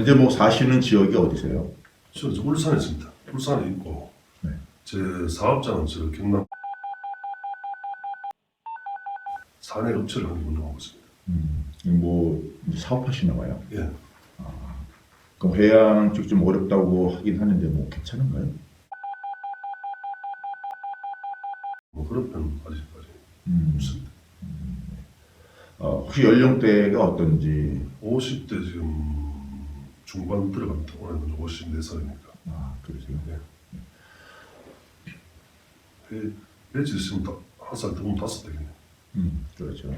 현재 뭐 사시는 지역이 어디세요? 저 울산에 있습니다. 울산에 있고 네. 제 사업장은 저 경남 사내 업체를 하는 운영하고 있습니다. 뭐 사업하시나 봐요. 예. 그럼 해양 쪽 좀 어렵다고 하긴 하는데 뭐 괜찮은가요? 뭐 그런 편 아직까지 없습니다. 혹시 연령대가 어떤지? 50대 지금 중반 들어갑니다. 올해는 54살이니까. 그러세요? 배지 있으면 한살 더 보면 5대겠네요. 그렇죠.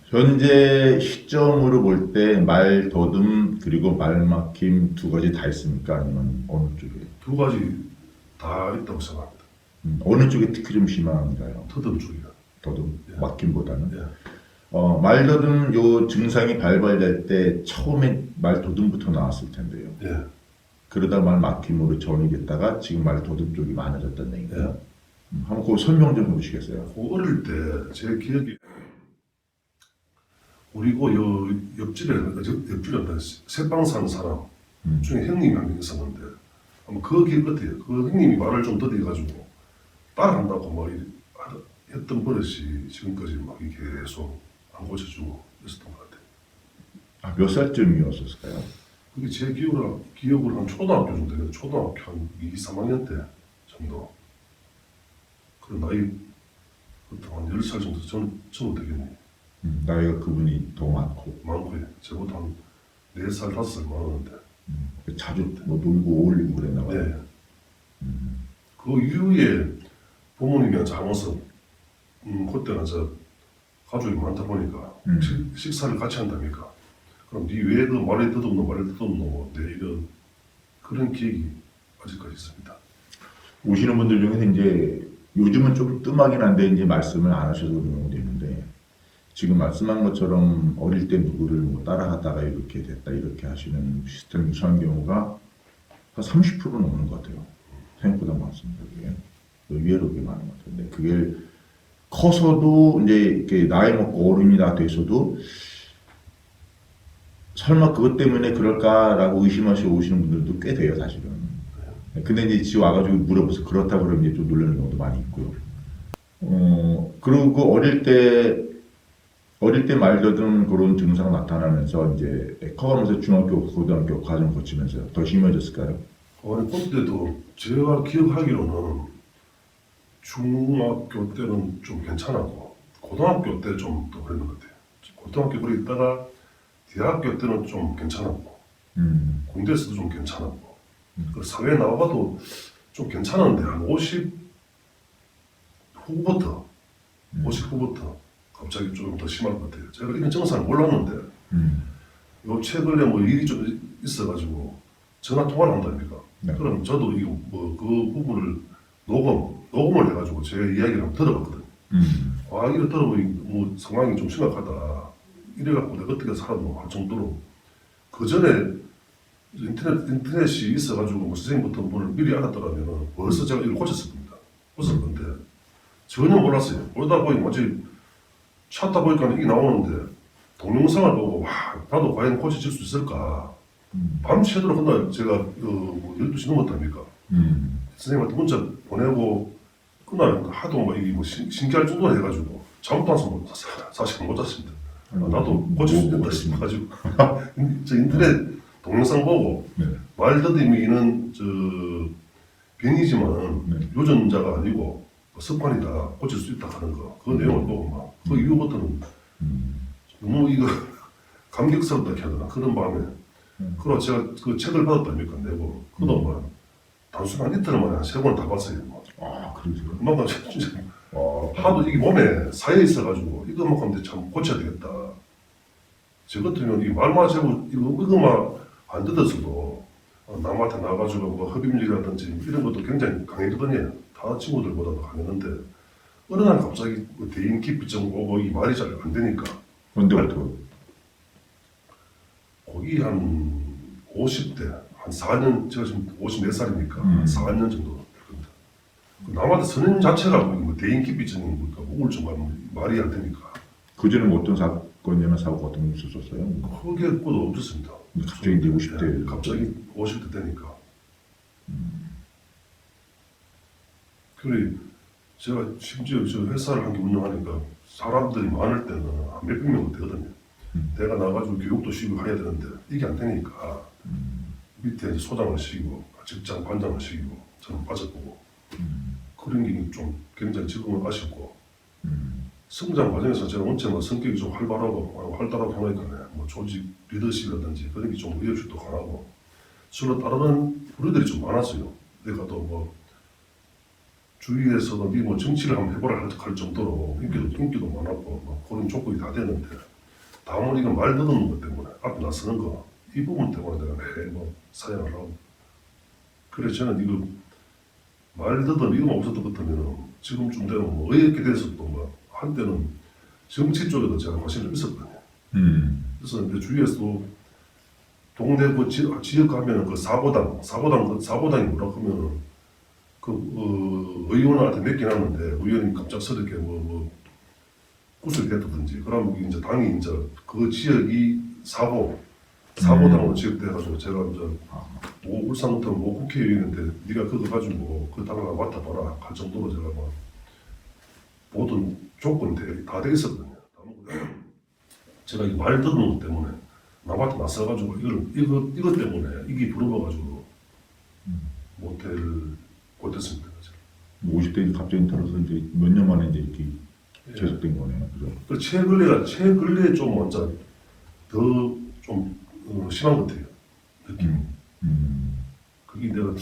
현재 시점으로 볼 때 말 더듬 그리고 말 막힘 두 가지 다 있습니까? 아니면 어느 쪽에? 두 가지 다 있다고 생각합니다. 어느 쪽이 특히 좀 심한가요? 터듬 쪽이요. 더듬 예. 막힘보다는? 예. 말 더듬 요 증상이 발발될 때 처음에 말 더듬부터 나왔을 텐데요. 예. 그러다 말 막힘으로 전이 됐다가 지금 말 더듬 쪽이 많아졌다는 얘기인가요? 예. 한번 그 설명 좀 해보시겠어요? 그 어릴 때 제 기억이 우리고 옆집에 새빵 사는 사람 중에 형님이 한 명 있었는데 아마 그 기억 같아요. 그 형님이 말을 좀 더디가지고 따라간다고 막 했던 버릇이 지금까지 막 계속 안 고쳐주고 있었던 것 같아요. 몇 살쯤이었을까요? 그게 제 기억으로 한 초등학교 정도 됐는데 초등학교 한 2, 3학년 때 정도 그런 나이 보통 한 10살 정도 저는 되겠네요. 나이가 그분이 더 많고요. 저보다 한 4살, 5살 많았는데 자주 뭐 놀고 어울리고 그랬나 봐요. 네. 그 이후에 부모님이랑 장어서 그때는 저 가족이 많다 보니까 식사를 같이 한다니까 그럼 네 왜 그 말이 듣없노 내 이런 그런 기억이 아직까지 있습니다. 오시는 분들 중에서 이제 요즘은 좀 뜸하긴 한데 이제 말씀을 안 하셔서 그런 경우도 있는데 지금 말씀한 것처럼 어릴 때 누구를 뭐 따라하다가 이렇게 됐다 이렇게 하시는 시스템 유사한 경우가 한 30% 넘는 것 같아요. 생각보다 많습니다. 그게 의외로 꽤 많은 것 같은데 그게 커서도 이제 이렇게 나이 먹고 어른이 다 돼서도 설마 그것 때문에 그럴까라고 의심하시고 오시는 분들도 꽤 돼요, 사실은. 근데 이제 지 와가지고 물어보서 그렇다 그러면 이제 좀 놀라는 경우도 많이 있고요. 그리고 어릴 때 말더듬 그런 증상 나타나면서 이제 커가면서 중학교, 고등학교 과정 거치면서 더 심해졌을까요? 그때도 제가 기억하기로는 중학교 때는 좀 괜찮았고 고등학교 때 좀 더 그랬는 것 같아요. 고등학교 그래 있다가 대학교 때는 좀 괜찮았고 군대에서도 좀 괜찮았고 그 사회에 나와봐도 좀 괜찮았는데 한 50 후부터 갑자기 좀 더 심할 것 같아요. 제가 이런 증상을 몰랐는데 요 최근에 뭐 일이 좀 있어가지고 전화 통화를 한다니까. 네. 그럼 저도 이거 뭐 그 부분을 녹음을 해가지고 제 이야기를 한번 들어봤거든요. 이래 들어보니 뭐 상황이 좀 심각하다. 이래갖고 내가 어떻게 살았노 할 정도로 그 전에 인터넷이 있어가지고 뭐 선생님부터 뭘 미리 알았더라면 벌써 제가 이걸 고쳤을 건데 전혀 몰랐어요. 그러다 보니 마치 찾다 보니까 이게 나오는데 동영상을 보고 나도 과연 고쳐질 수 있을까 밤새도록 한날 제가 뭐 12시 넘었답니까 선생님한테 문자 보내고 그날 하도 막 이게 뭐 신기할 정도로 해가지고 잠도 사실 못 잤습니다. 나도 고칠 수 있다 싶어가지고 저 인터넷 동영상 보고 말더듬이는 저 병이지만 유전자가 아니고 습관이다 고칠 수 있다 하는 거 그 내용을 보고 막 그 이후부터는 너무 이거 감격스럽다 해야 되나 그런 마음에 그리고 제가 그 책을 받았다니까 내고 그도 뭐 단순 한 이틀 만에 한 3권 다 봤어요. 그러세요? 그만큼 진짜 하도 이게 몸에 쌓여 있어가지고 이것만큼 참 고쳐야 되겠다. 저 같으면 이 말만 재고 이거만 안 듣었어도 남한테 나가지고 뭐 흡입력이라든지 이런 것도 굉장히 강했거든요. 다 친구들보다도 강했는데 어느 날 갑자기 뭐 대인 기피증 오고 이 말이 잘 안 되니까 언제부터? 거기 한 50대 한 4년 제가 지금 54살이니까 한 4년 정도 됩니다. 남한테 서는 자체가 뭐 대인 기피증이 우울증 말이 안 되니까 그전에 뭐 어떤 사건이나 사고가 어떤 게 있었어요? 크게 것도 없었습니다. 갑자기 이제 50대. 갑자기 50대 되니까. 그래 제가 심지어 저 회사를 한 개 운영하니까 사람들이 많을 때는 한 몇백 명 되거든요. 내가 나가지고 교육도 시키고 해야 되는데 이게 안 되니까 밑에 이제 소장을 시키고 직장 관장을 시키고 저는 빠져보고 그런 게 좀 굉장히 지금은 아쉽고 성장 과정에서 제가 원체 뭐 성격이 좀 활발하고 활달하고 하니까 뭐 조직 리더십이라든지 그런 게 좀 리더십도 강하고 서로 따르는 부류들이 좀 많았어요. 내가 또 뭐 주위에서도 뭐 정치를 한번 해보라 할 정도로 인기도 많았고 뭐 그런 조건이 다 되는데 다만 이거 말 더듬는 것 때문에 앞에 나서는 거 이 부분 때문에 내가 매일 뭐 사연을 하고 그래서 저는 이거 말 더듬 이거만 없었던 것 같으면 지금쯤 되면 뭐 어이없게 돼서 또 뭐 한때는 정치 쪽에도 제가 관심이 좀 있었거든요. 그래서 내 주위에서도 동네 그 지역 가면 그 사보당이 뭐라 하면 의원한테 맡긴 하는데 의원이 갑작스럽게 뭐 구술됐다든지 그러면 이제 당이 이제 그 지역이 사보당으로 지역돼가지고 제가 이제 울산부터 뭐 국회의원인데 네가 그거 가지고 그 당을 맡아봐라 할 정도로 제가 뭐 모든 조건이 다 돼 있었거든요. 제가 이 말 듣는 것 때문에 남한테 나서가지고 이것 때문에 이게 부러워가지고 못했습니다. 50대 갑자기 들어서 이제 몇 년 만에 이제 이렇게 계속된 거네요. 그죠? 그 최근에 좀 먼저 더 좀 심한 것 같아요. 느낌. 그게 내가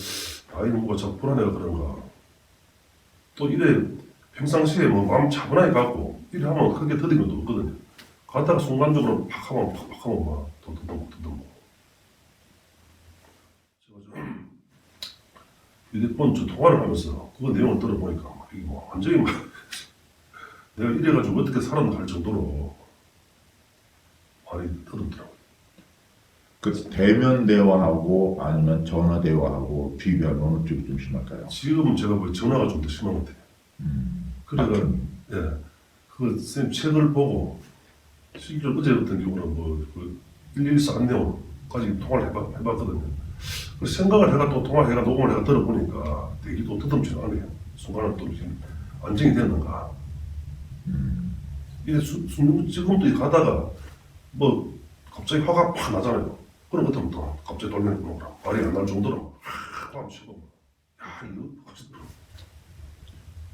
나이 먹고 자꾸 불안해가 그런가. 또 이래 평상시에 뭐 마음 차분하게 갖고 이래 하면 크게 더딘 것도 없거든요. 가다가 순간적으로 팍 하면 막 더듬고. 휴대폰 저 통화를 하면서 그 내용을 들어보니까 이게 뭐 완전히 막 내가 이래가지고 어떻게 살았나 할 정도로 말이 더듬더라고요. 그 대면 대화하고 아니면 전화 대화하고 비교하면 어느 쪽이 좀 심할까요? 지금은 제가 뭐 전화가 좀 더 심한 것 같아요. 그래가 그 쌤 책을 보고 실제로 어제 같은 경우는 뭐그 114 안내원까지 통화를 해봤거든요. 그 생각을 해가 또 통화해가 녹음을 해가 들어보니까 되게 또 더듬지는 않아요. 순간은 또 지금 안정이 됐는가. 이게 지금도 가다가 뭐 갑자기 화가 팍 나잖아요. 그런 것 같으면 또 갑자기 돌면서 말이 안 날 정도로 막 치고 야 이거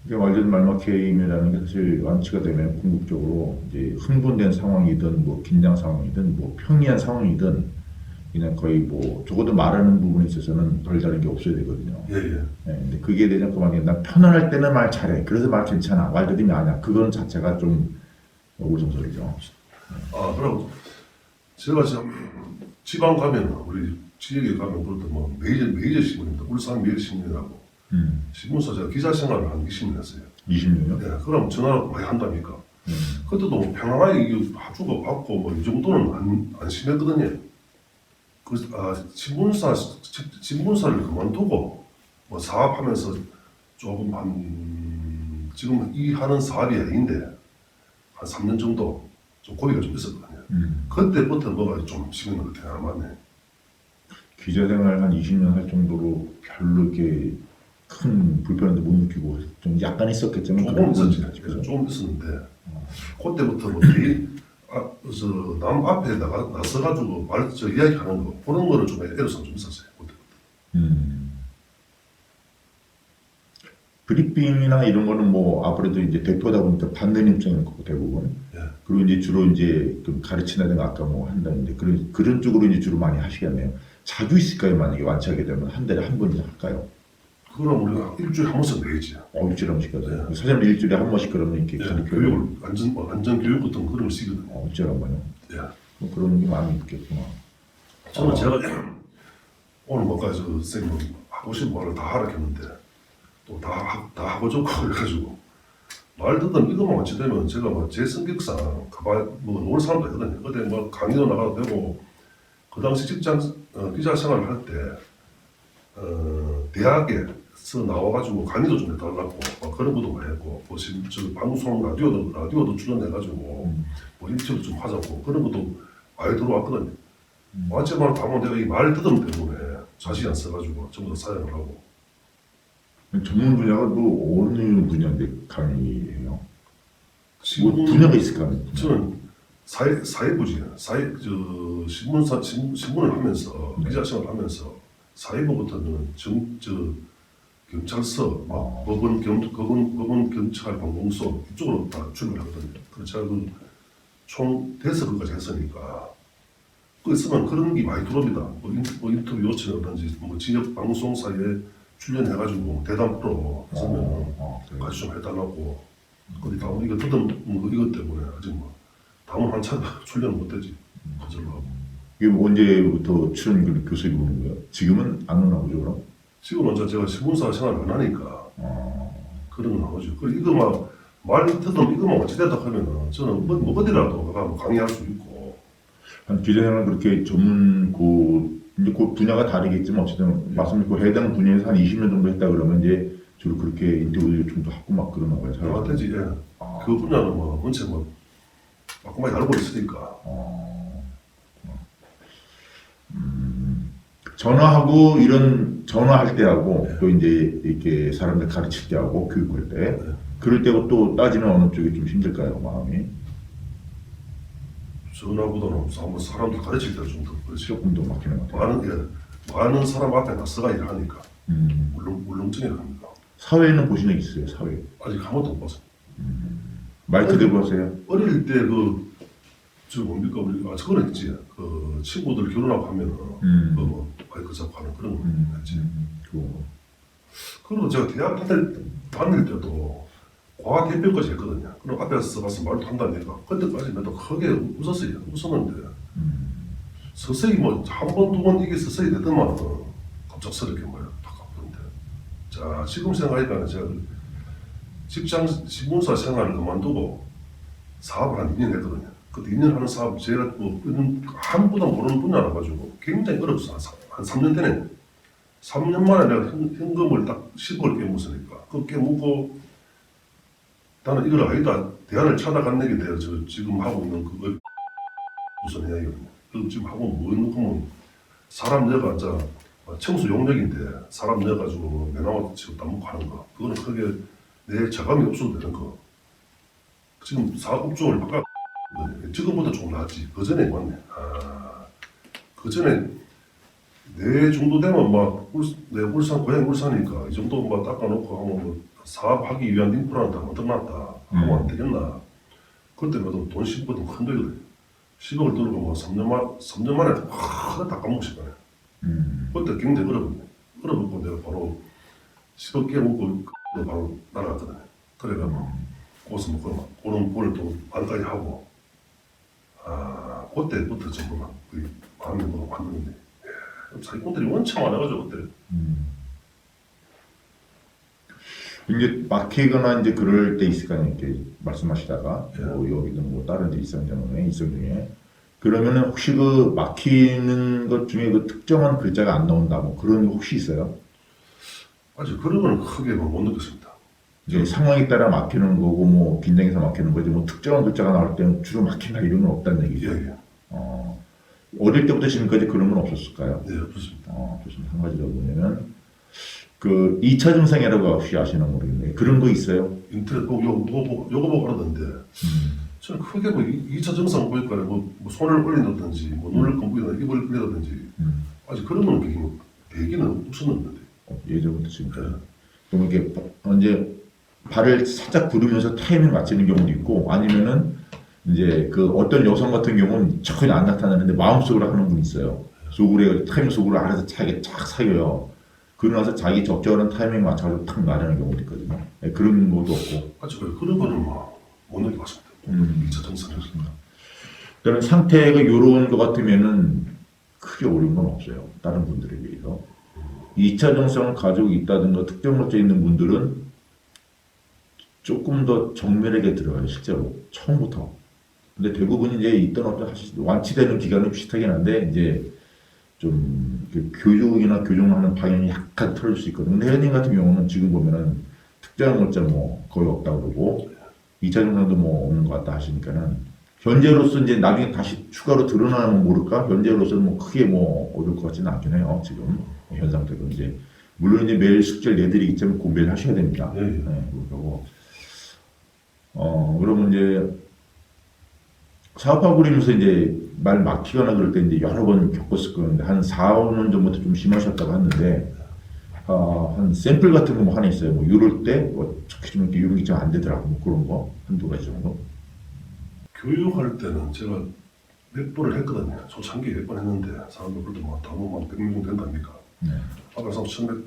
이게 완전 말마케임이라는 게 사실 완치가 되면 궁극적으로 이제 흥분된 상황이든 뭐 긴장 상황이든 뭐 평이한 상황이든 그냥 거의 뭐 적어도 말하는 부분에 있어서는 별다른 게 없어야 되거든요. 예. 근데 그게 되면 그만이야. 난 편안할 때는 말 잘해. 그래서 말 괜찮아. 말 들으면 아니야. 그건 자체가 좀 우스갯소리죠. 그리고 제가 지방 가면 우리 지역에 가면 그것도 뭐 메이저 신문입니다. 울산 메이저 신문이라고. 신문사 제가 기자 생활을 한 20년 했어요. 20년요? 네, 그럼 전화를 많이 한다니까. 그때도 뭐 평안하게 이거 주고 받고 뭐 이 정도는 안 심했거든요. 신문사를 그만두고 뭐 사업하면서 조금 지금 이 하는 사업이 아닌데 한 3년 정도 좀 고비가 좀 있었거든요. 그때부터 뭐가 좀 심한 것 같아요. 맞네. 기자 생활 한 20년 할 정도로 별로 이렇게 큰 불편함도 못 느끼고 좀 약간 있었겠지만 조금 있었지. 조금 있었는데 그때부터 뭐 그래서 남 앞에 나서가지고 이야기하는 거 그런 거를 좀 애로사항 좀 있었어요. 브리핑이나 이런 거는 뭐 아무래도 이제 대표다 보니까 받는 입장인 거고 대부분. 그리고 이제 주로 이제 좀 가르치다든가 아까 뭐 한다는데 그런 쪽으로 이제 주로 많이 하시겠네요. 자주 있을까요? 만약에 완치하게 되면 한 달에 한 번이나 할까요? 그럼 우리가 일주일에 한 번씩 내야지. 일주일에 한 번씩 하세요. 사장님 일주일에 한 번씩 그러면 이렇게 교육을 안전 교육 같은 그런 걸 쓰거든요. 일주일에 한 번요. 뭐 그런 게 많이 있겠구나. 저는 제가 오늘 뭐까지 선생님 하고 싶은 말을 다 하라 했는데 또 다 하고 좋고 그래가지고 말 듣던 이것만 완치되면 제가 뭐 제 성격상 뭐 노는 사람도 있거든요. 어디 뭐 강의도 나가도 되고 그 당시 기자 생활을 할 때 대학에 나와가지고 강의도 좀 해달라고 그런 것도 많이 했고 저 방송 라디오도 출연해가지고 뭐 인터뷰 좀 하자고 그런 것도 많이 들어왔거든요. 하지만 다만 내가 이 말 더듬 때문에 자신 안 써가지고 전부 다 사양을 하고. 전문 분야가 또 어느 분야인데 강의해요? 뭐 지금 분야가 있을까? 저는 사회부지 신문을 하면서 기자 생활을 하면서 사회부부터는 경찰서, 법원 경찰 관공서 이쪽으로 다 출입을 하거든요. 그래서 제가 총 대서까지 했으니까 그 있으면 그런 게 많이 들어옵니다. 뭐 인터뷰 요청이라든지 뭐 지역 방송사에 출연해가지고 대담 프로 했으면 같이 좀 해달라고. 근데 다음 이거 이것 때문에 아직 뭐 다음 한참 출연 못되지. 거절로 하고. 이게 뭐 언제부터 출연 교수님 보는 거예요? 지금은 안 오나 보죠 그럼? 지금 먼저 제가 신문사 생활을 안 하니까 그런 건 나오죠. 그리고 이거 말 듣던 이거만 어찌됐다 하면은 저는 뭐 어디라도 가면 강의할 수 있고. 한 기자생활 그렇게 이제 그 분야가 다르겠지만 어쨌든 말씀 그 해당 분야에서 한 20년 정도 했다 그러면 이제 주로 그렇게 인터뷰 요청도 하고 막 그러나 봐요. 내가 되지. 예. 그 분야는 뭐 원체 뭐 막고만 알고 있으니까. 전화하고 이런 전화할 때하고 또 이제 이렇게 사람들 가르칠 때하고 교육할 때 그럴 때고 또 따지면 어느 쪽이 좀 힘들까요 마음이? 전화보다는 한번 사람들 가르칠 때가 좀 더 그렇지. 조금 더 막히는 것 같아요. 많은 사람 앞에 나서가 일을 하니까 울렁증이 갑니다. 사회는 보신 적 있어요 사회? 아직 한 번도 못 봤어요. 마이크 대고 하세요? 어릴 때 저 뭡니까 우리 저거는 있지. 그 친구들 결혼하고 하면은 뭐 마이크 잡고 하는 그런 거 있지. 그리고 제가 대학 다닐 때도 과학 대표까지 했거든요. 그럼 앞에서 가서 말도 한다니까 그때까지 내가 크게 웃었는데 서서히 뭐 한 번 두 번 이게 서서히 되더만 갑작스럽게 뭐야 딱 가버린데. 자 지금 생각하니까 제가 직장 신문사 생활을 그만두고 사업을 한 2년 했거든요. 그때 2년 하는 사업 제가 뭐 아무도 모르는 분야라 가지고 굉장히 어렵어. 한 3년 되네. 3년 만에 내가 현금을 딱 10억을 깨물으니까 그 깨물고 나는 이걸 아니다 대안을 찾아간다게 돼요. 저 지금 하고 있는 그거 무슨 해야겠거든요. 그 지금 하고 뭐 넣으면 사람 내가 자 청소 용역인데 사람 내가지고 매나와 지금 따먹고 하는 거 그거는 크게 내 자감이 없어도 되는 거. 지금 사업 업종을 바꿔 지금보다 조금 낫지. 그 전에 맞네. 그 전에 내 정도 되면 내 울산 고향 울산이니까 이 정도 닦아놓고 하면 뭐 사업하기 위한 인프라는 다 만들어놨다 하면 안 되겠나. 그때마다 돈 10억은 큰 돈이거든. 10억을 들고 뭐 3년 만에 다 까먹고 싶네. 그때 굉장히 어렵고 내가 바로 10억 깨먹고 바로 날아갔거든. 그래가 거기서 뭐 그런 꼴을 또 반까지 하고 그때부터 전부 막 마음이 뭐 왔는데 사기꾼들이 원청 많아가지고 그때. 이제 막히거나 이제 그럴 때 있을 거 아니에요. 이렇게 말씀하시다가 뭐 여기든 뭐 다른 데 일정 중에 그러면은 혹시 그 막히는 것 중에 그 특정한 글자가 안 나온다 뭐 그런 거 혹시 있어요? 아직 그런 거는 크게 못 느꼈습니다. 이제 상황에 따라 막히는 거고 뭐 긴장해서 막히는 거지 뭐 특정한 글자가 나올 때는 주로 막힌다 이런 건 없다는 얘기죠. 예. 어릴 때부터 지금까지 그런 건 없었을까요? 네, 없었습니다. 좋습니다. 한 가지가 뭐냐면 그 2차 증상이라고 혹시 아시나 모르겠네요. 그런 거 있어요? 인터넷 요거 보고 하던데 저는 크게 뭐 2차 증상 보니까 뭐 손을 올린다든지 뭐 눈을 감고이나 입을 벌린다든지 아직 그런 거는 계기는 없었는데 예전부터 지금까지. 그럼 이렇게 이제 발을 살짝 구르면서 타이밍 맞추는 경우도 있고 아니면은 이제 그 어떤 여성 같은 경우는 전혀 안 나타나는데 마음속으로 하는 분이 있어요. 속으로 타이밍 속으로 알아서 자기 쫙 사겨요. 그러고 나서 자기 적절한 타이밍 맞춰서 탁 나가는 경우도 있거든요. 그런 것도 없고. 아직 그런 거는 못 느껴봤습니다. 2차 증상이었습니다. 그런 상태가 요런 것 같으면은 크게 어려운 건 없어요. 다른 분들에 비해서. 2차 증상을 가지고 있다든가 특정 것져 있는 분들은 조금 더 정밀하게 들어가요, 실제로. 처음부터. 근데 대부분 이제 있던 어떤 완치되는 기간은 비슷하긴 한데, 이제 좀 교육이나 교정하는 방향이 약간 틀어질 수 있거든요. 근데 회원님 같은 경우는 지금 보면은 특정한 것자 뭐 거의 없다고 그러고 2차 증상도 뭐 없는 것 같다 하시니까는 현재로서 이제 나중에 다시 추가로 드러나면 모를까? 현재로서는 뭐 크게 뭐 어려울 것 같지는 않긴 해요. 지금 현 상태로 이제 물론 이제 매일 숙제를 내드리기 때문에 공부를 하셔야 됩니다. 예, 예. 네, 그리고 그러면 이제 사업하고 그러면서 이제 말 막히거나 그럴 때 이제 여러 번 겪었을 건데 한 4, 5년 전부터 좀 심하셨다고 하는데 한 샘플 같은 거 뭐 하나 있어요. 뭐 이럴 때뭐 특히 좀 이렇게 이런 게 좀 안 되더라고 뭐 그런 거 한두 가지 정도. 교육할 때는 제가 몇 번을 했거든요. 초창기에 몇 번 했는데 사람들 그래도 막 다뭐 100명 정도 된답니까? 네. 앞에서 처음에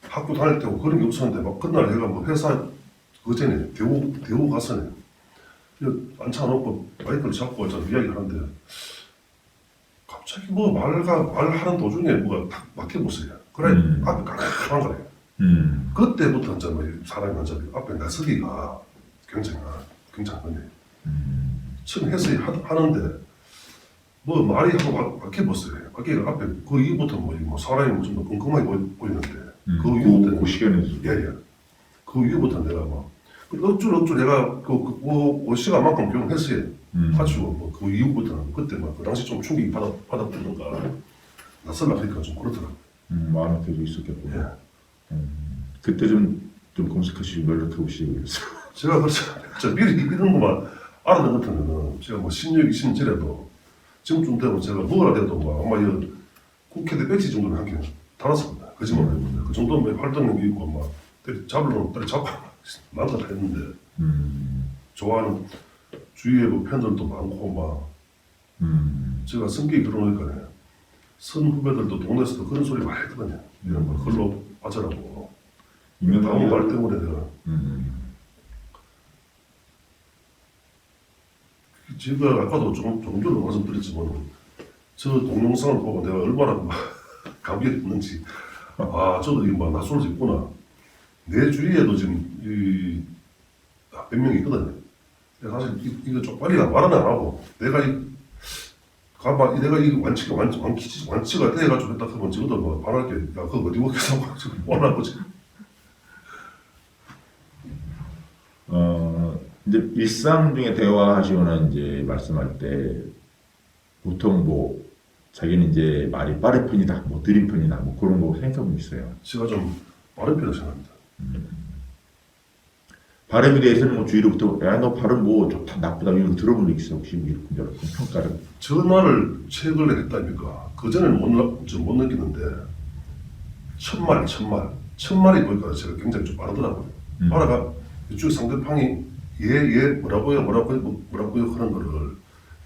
학교 다닐 때고 그런 게 없었는데 막 그날 내가 뭐 회사 그전에 대우 가서네 앉혀놓고 마이크를 잡고 저 이야기하는데 갑자기 뭐 말하는 도중에 뭐가 탁 막혀보세요. 그래 앞에 깜깜한 거예요. 그때부터 이제 뭐 사람이 완전 앞에 나서기가 굉장하네. 처음 해서 하는데 뭐 말이 하고 막혀보세요. 막히가 앞에 그 이후부터 뭐 사람이 좀 더 끔끔하게 보이는데 그 이후부터는 그 시간에서 예. 그 이후부터 내가 막 억지로 내가 그 시간만큼 교육했어요. 가지고 뭐그 이후부터는 그때 막 그 당시 좀 충격이 받았던가 낯설라 하니까 좀 그렇더라고. 마음에 계속 있었겠고. 예. 그때 좀 검색하시고 연락해 보시고 그랬어요. 제가 그래서 미리 이런 것만 알아낸 것 같으면은 제가 뭐 16, 20년째라도 지금쯤 되면 제가 뭐라 돼도 뭐 아마 이 국회대 배지 정도는 한개 달았습니다. 거짓말 아니고 그 정도면 활동력이 있고 막 잡으려면 잡고 마음껏 했는데 좋아하는 주위에 뭐 팬들도 많고 막 제가 성격이 그러니까 선 후배들도 동네에서도 그런 소리 많이 했거든요. 이런 걸 글로 빠져라고 아무 말 때문에 내가 제가 아까도 조금 전에 말씀드렸지만 저 동영상을 보고 내가 얼마나 감격했는지 저도 이거 막 낯설어져 있구나. 내 주위에도 지금 몇 명이 있거든요. 사실 이거 좀 빨리 말은 안 하고 내가 내가 이 완치가 돼가지고 했다 하면 저도 뭐 말할게. 야 그거 어디 먹겠어? 뭐라고 지금. 이제 일상 중에 대화하시거나 이제 말씀할 때 보통 뭐 자기는 이제 말이 빠른 편이다, 뭐 느린 편이다, 뭐 그런 거 생각하고 있어요. 제가 좀 빠른 편이라고 생각합니다. 발음에 대해서는 뭐 주위로부터 야 너 발음 뭐 좋다 나쁘다 이런 거 들어본 적 있어 혹시 이렇게 평가를? 전화를 최근에 했다니까 그 전에는 못 느끼는데 천말이 보니까 제가 굉장히 좀 빠르더라고요. 말아가 이쪽 상대방이 뭐라고요 하는 거를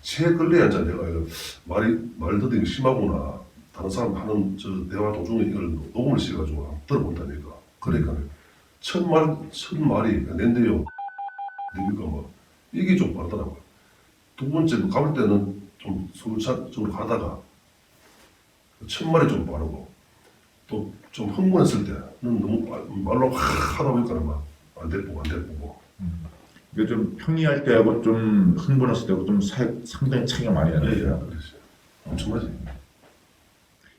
최근에 이제 내가 말더듬이 심하구나 다른 사람 하는 저 대화 도중에 이걸 녹음을 씌워가지고 들어본다니까. 그러니까 천말이 낸데요. 그러니까 뭐 이게 좀 빠르더라고요. 두 번째 뭐 가볼 때는 좀 소유차적으로 가다가 천말이 좀 빠르고 또 좀 흥분했을 때는 너무 말로 하다 보니까 막 안 됐고 이게 좀 평이할 때하고 좀 흥분했을 때하고 좀 상당히 차이가 많이 나요. 그렇지. 엄청나지.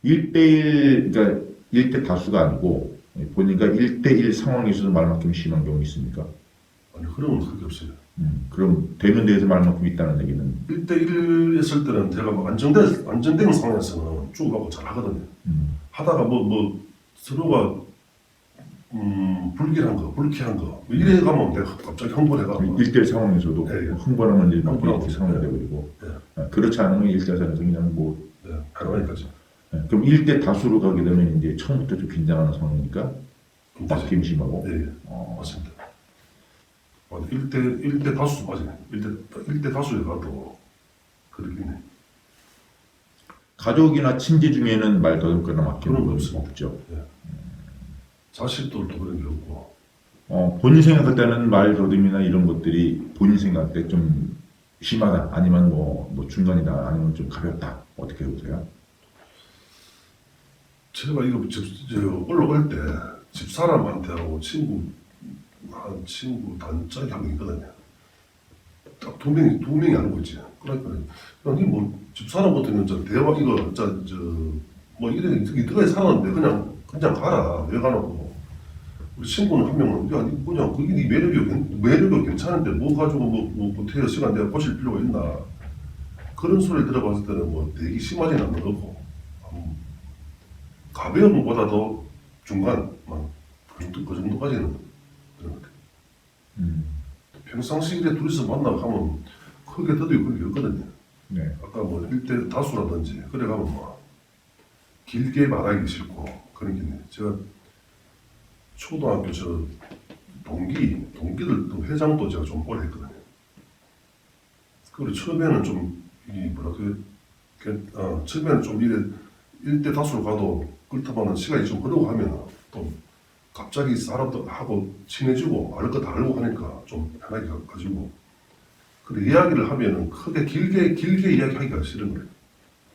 1대1 그러니까 1대 다수가 아니고 보니까 1대1 상황에서도 말만큼 심한 경우 있습니까? 아니 그런 건 그게 없어요. 그럼 되는 데에서 말만큼 있다는 얘기는 1대1 했을 때는 제가 뭐 안정된 상황에서는 주고받고 잘 하거든요. 하다가 뭐 서로가 불길한 거, 불쾌한 거 이래 가면 내가 갑자기 흥분해가지고 1대1 상황에서도 예. 흥분하면 이제 막 흥분하고 이렇게 상황이 예. 되버리고 예. 그렇지 않으면 1대1 상황에서 그냥 뭐 편하니까지. 그럼 1대 다수로 가게 되면 이제 처음부터 좀 긴장하는 상황이니까 막힘 심하고 예. 맞습니다. 1대 다수 맞아요. 1대 다수에 가도 그렇겠네. 가족이나 친지 중에는 말 더듬거나 막히는 그런 거 건 없습니다. 없죠. 자식들도 그런 게 없고 본인 생각할 때는 말 더듬이나 이런 것들이 본인 생각할 때 좀 심하다 아니면 뭐 중간이다 아니면 좀 가볍다 어떻게 보세요? 제가 이거 올라올 때 집사람한테하고 친구 단짝이 한 명 있거든요. 딱 두 명이 알고 있지. 그러니까 아니 뭐 집사람 같은 경우는 저 대화 이거 저뭐 이래 이들에 사는데 그냥 가라 왜 가노? 우리 친구는 한 명은 야 그냥 그게 네 매력이 괜찮은데 뭐 가지고 뭐 대여 시간 내가 보실 필요가 있나? 그런 소리를 들어봤을 때는 뭐 되게 심하지는 않는 거고 가벼운 것보다도 중간 그 정도까지는 그런 것 같아요. 평상시에 둘이서 만나고 하면 크게 더디고 그런 게 없거든요. 네. 아까 뭐 일대 다수라든지 그래 가면 뭐 길게 말하기 싫고 그런 게 있네요. 제가 초등학교 저 동기들 또 회장도 제가 좀 오래 했거든요. 그리고 처음에는 좀 이 뭐라 처음에는 좀 이래 일대 다수로 가도 그렇다마는 시간이 좀 흐르고 하면 또 갑자기 사람도 하고 친해지고 알 거 다 알고 하니까 좀 편하게 가지고 그래 이야기를 하면은 크게 길게 이야기하기가 싫은 거예요.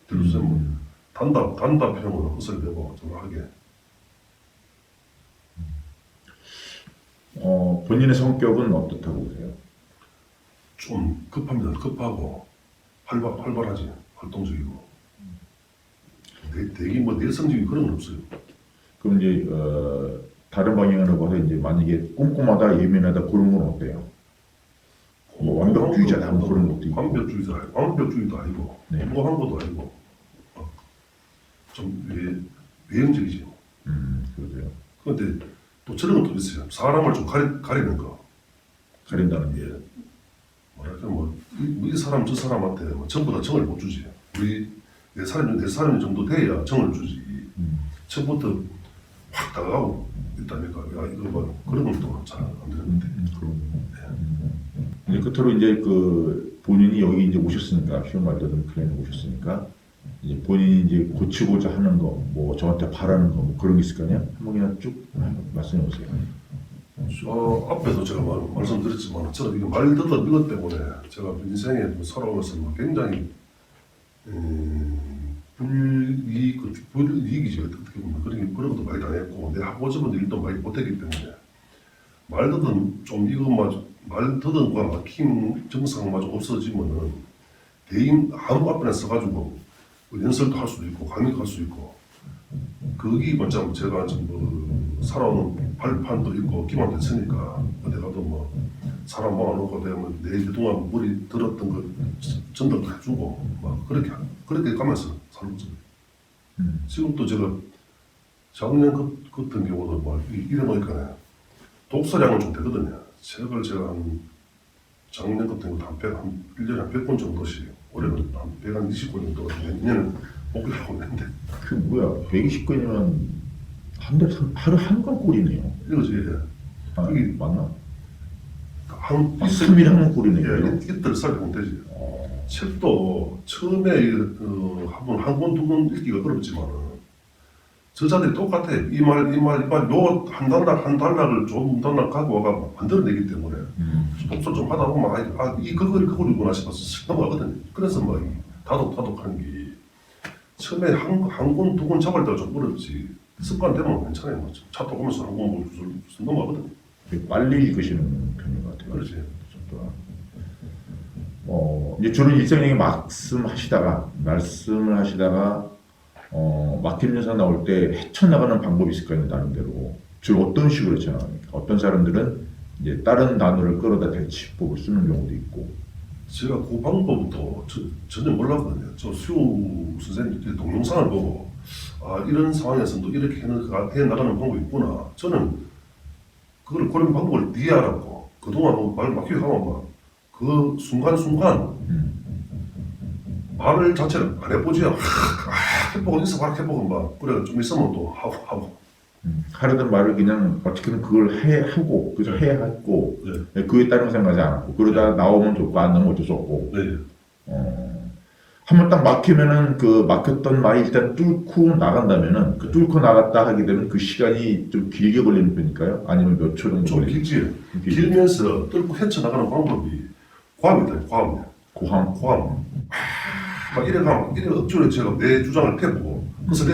들으세요. 뭐 단답형으로 헛을 내고 좀 하게. 본인의 성격은 어떻다고 보세요? 좀 급합니다. 급하고 활발하지. 활동적이고. 되게 뭐 내성적인 그런 건 없어요. 그럼 이제 다른 방향으로 봐서 이제 만약에 꼼꼼하다 예민하다 그런 건 어때요? 뭐 완벽주의자다 뭐 그런 것도 있고. 완벽주의도 아니고 네. 무한 것도 아니고 좀 외형적이지. 그러세요. 그런데 또 저런 것도 있어요. 사람을 좀 가리는 거. 가린다는 게. 예. 뭐랄까 이 사람 저 사람한테 뭐 전부 다 정을 못 주지. 우리 내 사람 정도 돼야 정을 주지. 처음부터 확 다가가고 있다니까. 야 이거 뭐 그런 것도 잘 안 되는데. 이제 끝으로 이제 그 본인이 여기 이제 오셨으니까 휴먼말들은 클랜에 오셨으니까 이제 본인이 이제 고치고자 하는 거, 뭐 저한테 바라는 거, 뭐 그런 게 있을 거 아니야? 한번 그냥 쭉 말씀해 보세요. 앞에도 제가 말씀드렸지만 저는 이거 말 듣던 이것 때문에 제가 인생에 살아오면서 굉장히 불이익이지 어떻게 보면 그런 것도 많이 당했고 내 하고 싶은 일도 많이 못했기 때문에 말 듣던 좀 이것마저 말 듣던 거가 막힘 정상마저 없어지면은 대인 아무 앞에 서가지고 연설도 할 수도 있고 강의도 할 수 있고 그게 먼저 제가 뭐 살아오는 발판도 있고 기반도 있으니까 어디 가도 뭐 사람 모아놓고 되면 내 그동안 머리 들었던 거 전달도 해주고 막 그렇게 가면서 살고 있어요. 지금도 제가 작년 같은 경우도 막 이래놓으니까 독서량은 좀 되거든요. 책을 제가 한 작년 같은 경우도 한 1년에 한 100권 정도씩 올해는 한 120권 정도 내년은 목표하고 있는데 그 뭐야 120건이면 하루 한 권 꼴이네요. 이거지. 아, 그게 맞나? 한 3일에 한 권 꼴이네요. 예, 이틀 살면 되지. 책도 처음에 한 권 두 권 읽기가 어렵지만 저자들이 똑같아. 이말 요한 단락을 좀 단락 갖고 와가 만들어내기 때문에 독서 좀 하다 보면 그거리구나 싶어서 넘어가거든요. 그래서 막 다독하는 게 처음에 한 권 두 권 잡을 때가 좀 어렵지. 습관 되면 괜찮아요. 뭐. 차 타고면서 한 권 넘어가거든요. 빨리 읽으시는 편인 것 같아요. 그렇지. 이제 주로 일상적인 말씀을 하시다가 막히는 영상 나올 때 헤쳐나가는 방법이 있을 거예요, 나름대로. 주로 어떤 식으로 헤쳐나갑니까? 어떤 사람들은 이제 다른 단어를 끌어다 대치법을 쓰는 경우도 있고. 제가 그 방법도 전혀 몰랐거든요. 저 수호 선생님 동영상을 보고 이런 상황에서도 이렇게 해나가는 방법이 있구나. 저는 그런 방법을 뒤에 알았고 그동안 말 막히게 하면 막 그 순간순간 말을 자체를 안 해보지. 해보고 해보고 막 그래 좀 있으면 또 하고. 하려던 말을 그냥 어떻게든 그걸 하고 그래서 해야 했고 그에 따른 생각하지 않았고 그러다 나오면 좋고 안 나오면 어쩔 수 없고. 한번 딱 막히면은 그 막혔던 말이 일단 뚫고 나간다면은 그 뚫고 나갔다 하게 되면 그 시간이 좀 길게 걸리는 편일까요? 아니면 몇 초 정도? 좀 길지. 길면서 뚫고 헤쳐나가는 방법이 고함이다. 고함. 막 이래 억지로 제가 내 주장을 펴고 그래서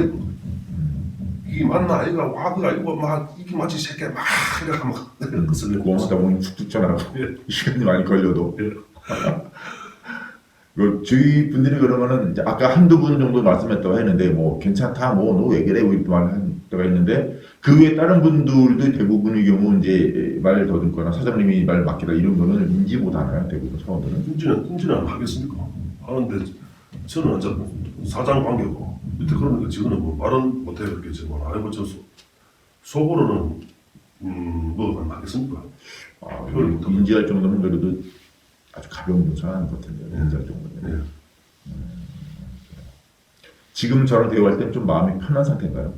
이게 맞나 아이가 그거 아니고 막 이게 맞지 새끼야 막 이래 하면 그래서 고함하다 보면 툭툭 쳐나가고 시간이 많이 걸려도. 저희 분들이 그러면은 이제 아까 한두 분 정도 말씀했다고 했는데 뭐 괜찮다 뭐 너 왜 그래 뭐 이렇게 말한 때가 있는데 그 외에 다른 분들도 대부분의 경우 이제 말 더듬거나 사장님이 말 맡기다 이런 거는 인지 못하나요 대부분 사원들은? 인지는 하겠습니까? 하는데 저는 이제 사장 관계고 밑에 그러니까 지금은 뭐 말은 못해요 그렇겠지만 아이고 저 속으로는 뭐 하겠습니까? 표현을 못하고. 인지할 정도면 그래도 아주 가벼운 문서는 것 같은데요. 인지할 정도면. 예. 지금 저랑 대화할 때는 좀 마음이 편한 상태인가요?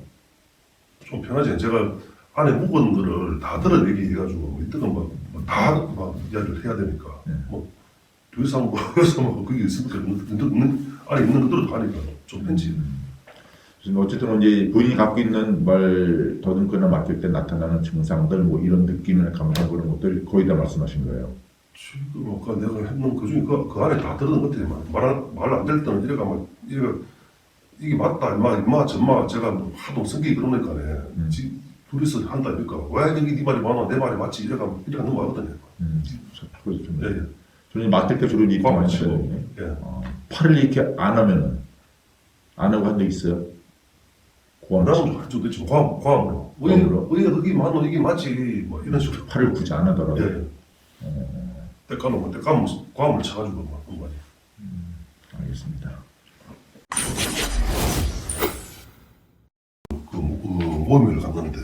좀 편하지. 제가 안에 묵은 거를 다 들어 얘기해가지고 이때가 막 이야기를 해야 되니까 뭐 더 이상 뭐 여기서 뭐 그게 있으니까 안에 있는 것들을 다 하니까 좀 편지. 그래서 어쨌든 이제 본인이 갖고 있는 말 더듬거나 맡길 때 나타나는 증상들 뭐 이런 느낌이나 감정 그런 것들 거의 다 말씀하신 거예요. 지금 아까 내가 했는 그 중에 그 안에 다 들은 것 같아요. 말 안 될 때는 이래가 이게 맞다 임마 전마 제가 뭐 하도 성격이 그러니까네 둘이서 한다니까 왜 여기 네 말이 많아 내 말이 맞지 이래가 넘어가거든요. 그래서 좀 예. 저는 맡길 때 주로 이렇게 많이 치고, 하거든요. 예. 팔을 이렇게 안 하면은 안 하고 한 적 있어요? 나는 좀 됐지 과음으로 과음으로? 이게 맞노 이게 맞지 뭐 이런 식으로 팔을 굳이 안 하더라도. 예. 때까는 과음을 쳐가지고 막 그런 거 아니야. 알겠습니다. 모임을 갔는데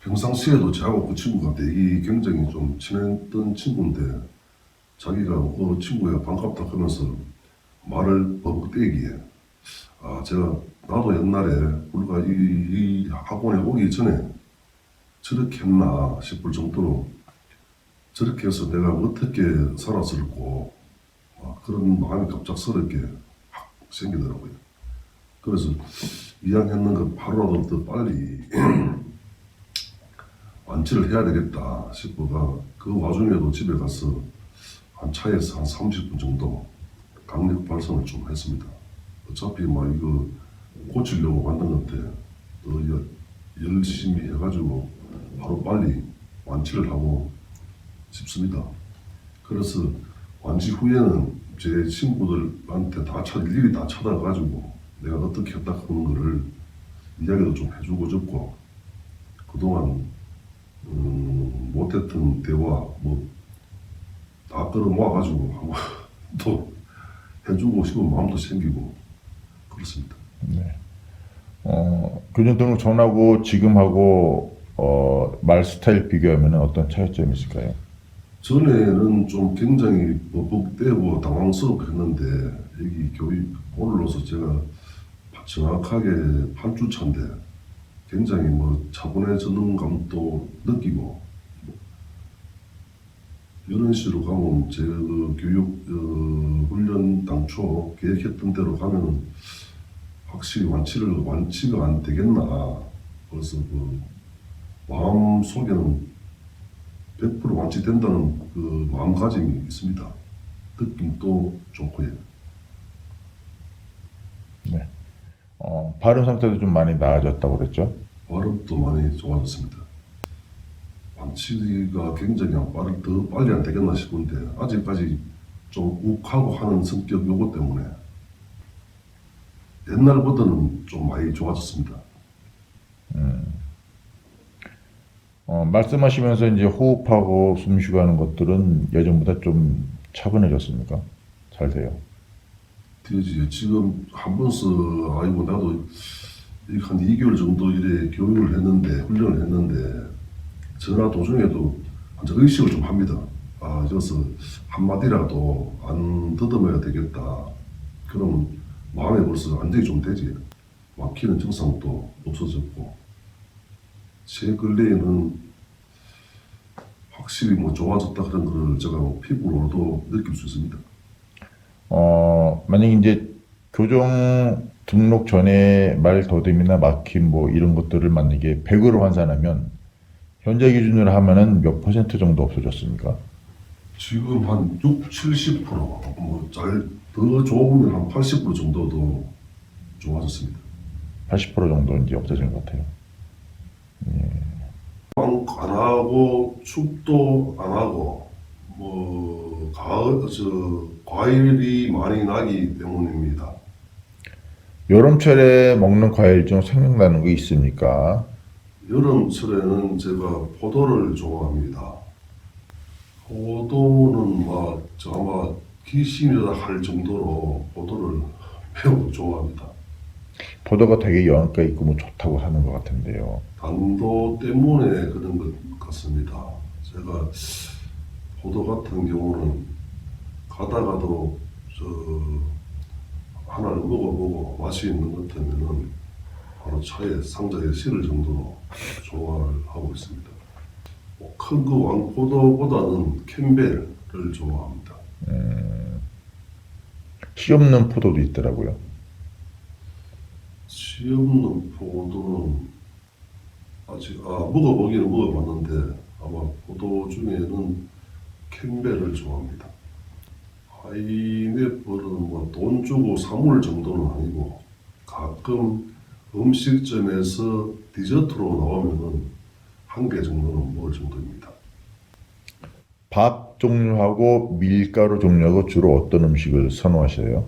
평상시에도 저하고 그 친구가 되게 굉장히 좀 친했던 친구인데 자기가 친구야 반갑다 하면서 말을 버벅대기에 제가 나도 옛날에 우리가 이 학원에 오기 전에 저렇게 했나 싶을 정도로 저렇게 해서 내가 어떻게 살았을고 그런 마음이 갑작스럽게 확 생기더라고요. 그래서 이야기했는 거 바로라도 더 빨리 완치를 해야 되겠다 싶어가 그 와중에도 집에 가서 한 차에서 한 30분 정도 강력 발성을 좀 했습니다. 어차피 이거 고치려고 만든 건데 열심히 해가지고 바로 빨리 완치를 하고 싶습니다. 그래서 완치 후에는 제 친구들한테 일일이 다 찾아가지고 내가 어떻게 했다 하는 거를 이야기도 좀 해주고 싶고 그동안 못했던 대화 다 끌어모아가지고 한번 또 해주고 싶은 마음도 생기고 그렇습니다. 네. 교정 등록 전하고 지금하고 말 스타일 비교하면 어떤 차이점이 있을까요? 전에는 좀 굉장히 뻑뻑대고 당황스럽게 했는데 여기 교육 오늘로서 제가 정확하게 8주 차인데 굉장히 차분해지는 감도 느끼고 이런 식으로 가면 제 교육 훈련 당초 계획했던 대로 가면은 확실히 완치가 안 되겠나. 그래서 마음 속에는 100% 완치된다는 그 마음가짐이 있습니다. 느낌도 좋고요. 네. 발음 상태도 좀 많이 나아졌다고 그랬죠? 발음도 많이 좋아졌습니다. 완치가 굉장히 더 빨리 안 되겠나 싶은데 아직까지 좀 욱하고 하는 성격 요거 때문에 옛날보다는 좀 많이 좋아졌습니다. 말씀하시면서 이제 호흡하고 숨 쉬고 하는 것들은 예전보다 좀 차분해졌습니까? 잘 돼요? 되지. 지금 한 번서 아이고 나도 한 2개월 정도 이래 교육을 했는데 훈련을 했는데 전화 도중에도 완전 의식을 좀 합니다. 여기서 한마디라도 안 더듬어야 되겠다. 그러면 마음에 벌써 안정이 좀 되지. 막히는 증상도 없어졌고 제 근래에는 확실히 좋아졌다 그런 거를 제가 피부로도 느낄 수 있습니다. 만약에 이제 교정 등록 전에 말 더듬이나 막힘 이런 것들을 만약에 100으로 환산하면 현재 기준으로 하면은 몇 % 정도 없어졌습니까? 지금 한 60, 70% 더 좋으면 한 80% 정도도 좋아졌습니다. 80% 정도 이제 없어진 것 같아요. 안 하고 춥도 안 하고 과일이 많이 나기 때문입니다. 여름철에 먹는 과일 중 생각나는 거 있습니까? 여름철에는 제가 포도를 좋아합니다. 포도는 아마 귀신이라 할 정도로 포도를 매우 좋아합니다. 포도가 되게 영양가 있고 뭐 좋다고 하는 것 같은데요. 당도 때문에 그런 것 같습니다. 제가 포도 같은 경우는 가다가도 하나를 먹어보고 맛이 있는 것 같으면은 바로 차에 상자에 실을 정도로 좋아를 하고 있습니다. 큰 그 왕포도보다는 캠벨을 좋아합니다. 씨 없는 포도도 있더라고요. 씨 없는 포도는 아직 먹어보기는 먹어봤는데 아마 포도 중에는 캠벨을 좋아합니다. 파인애플은 돈 주고 사 먹을 정도는 아니고 가끔 음식점에서 디저트로 나오면은 한 개 정도는 먹을 정도입니다. 밥 종류하고 밀가루 종류하고 주로 어떤 음식을 선호하셔요?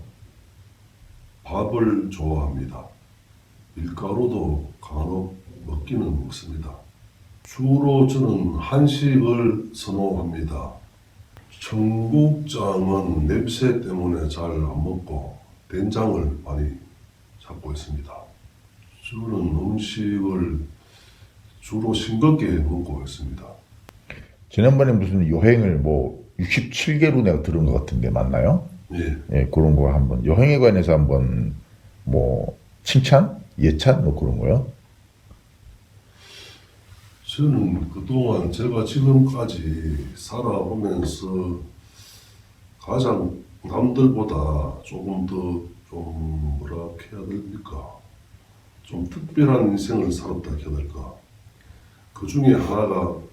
밥을 좋아합니다. 밀가루도 간혹 먹기는 먹습니다. 주로 저는 한식을 선호합니다. 청국장은 냄새 때문에 잘 안 먹고 된장을 많이 찾고 있습니다. 저는 음식을 주로 싱겁게 먹고 있습니다. 지난번에 무슨 여행을 뭐 67개로 내가 들은 것 같은데 맞나요? 예, 예, 그런 거 한번 여행에 관해서 한번 뭐 칭찬, 예찬 뭐 그런 거요. 저는 그동안 제가 지금까지 살아오면서 가장 남들보다 조금 더 좀 뭐라 해야 됩니까? 좀 특별한 인생을 살았다 해야 될까? 그 중에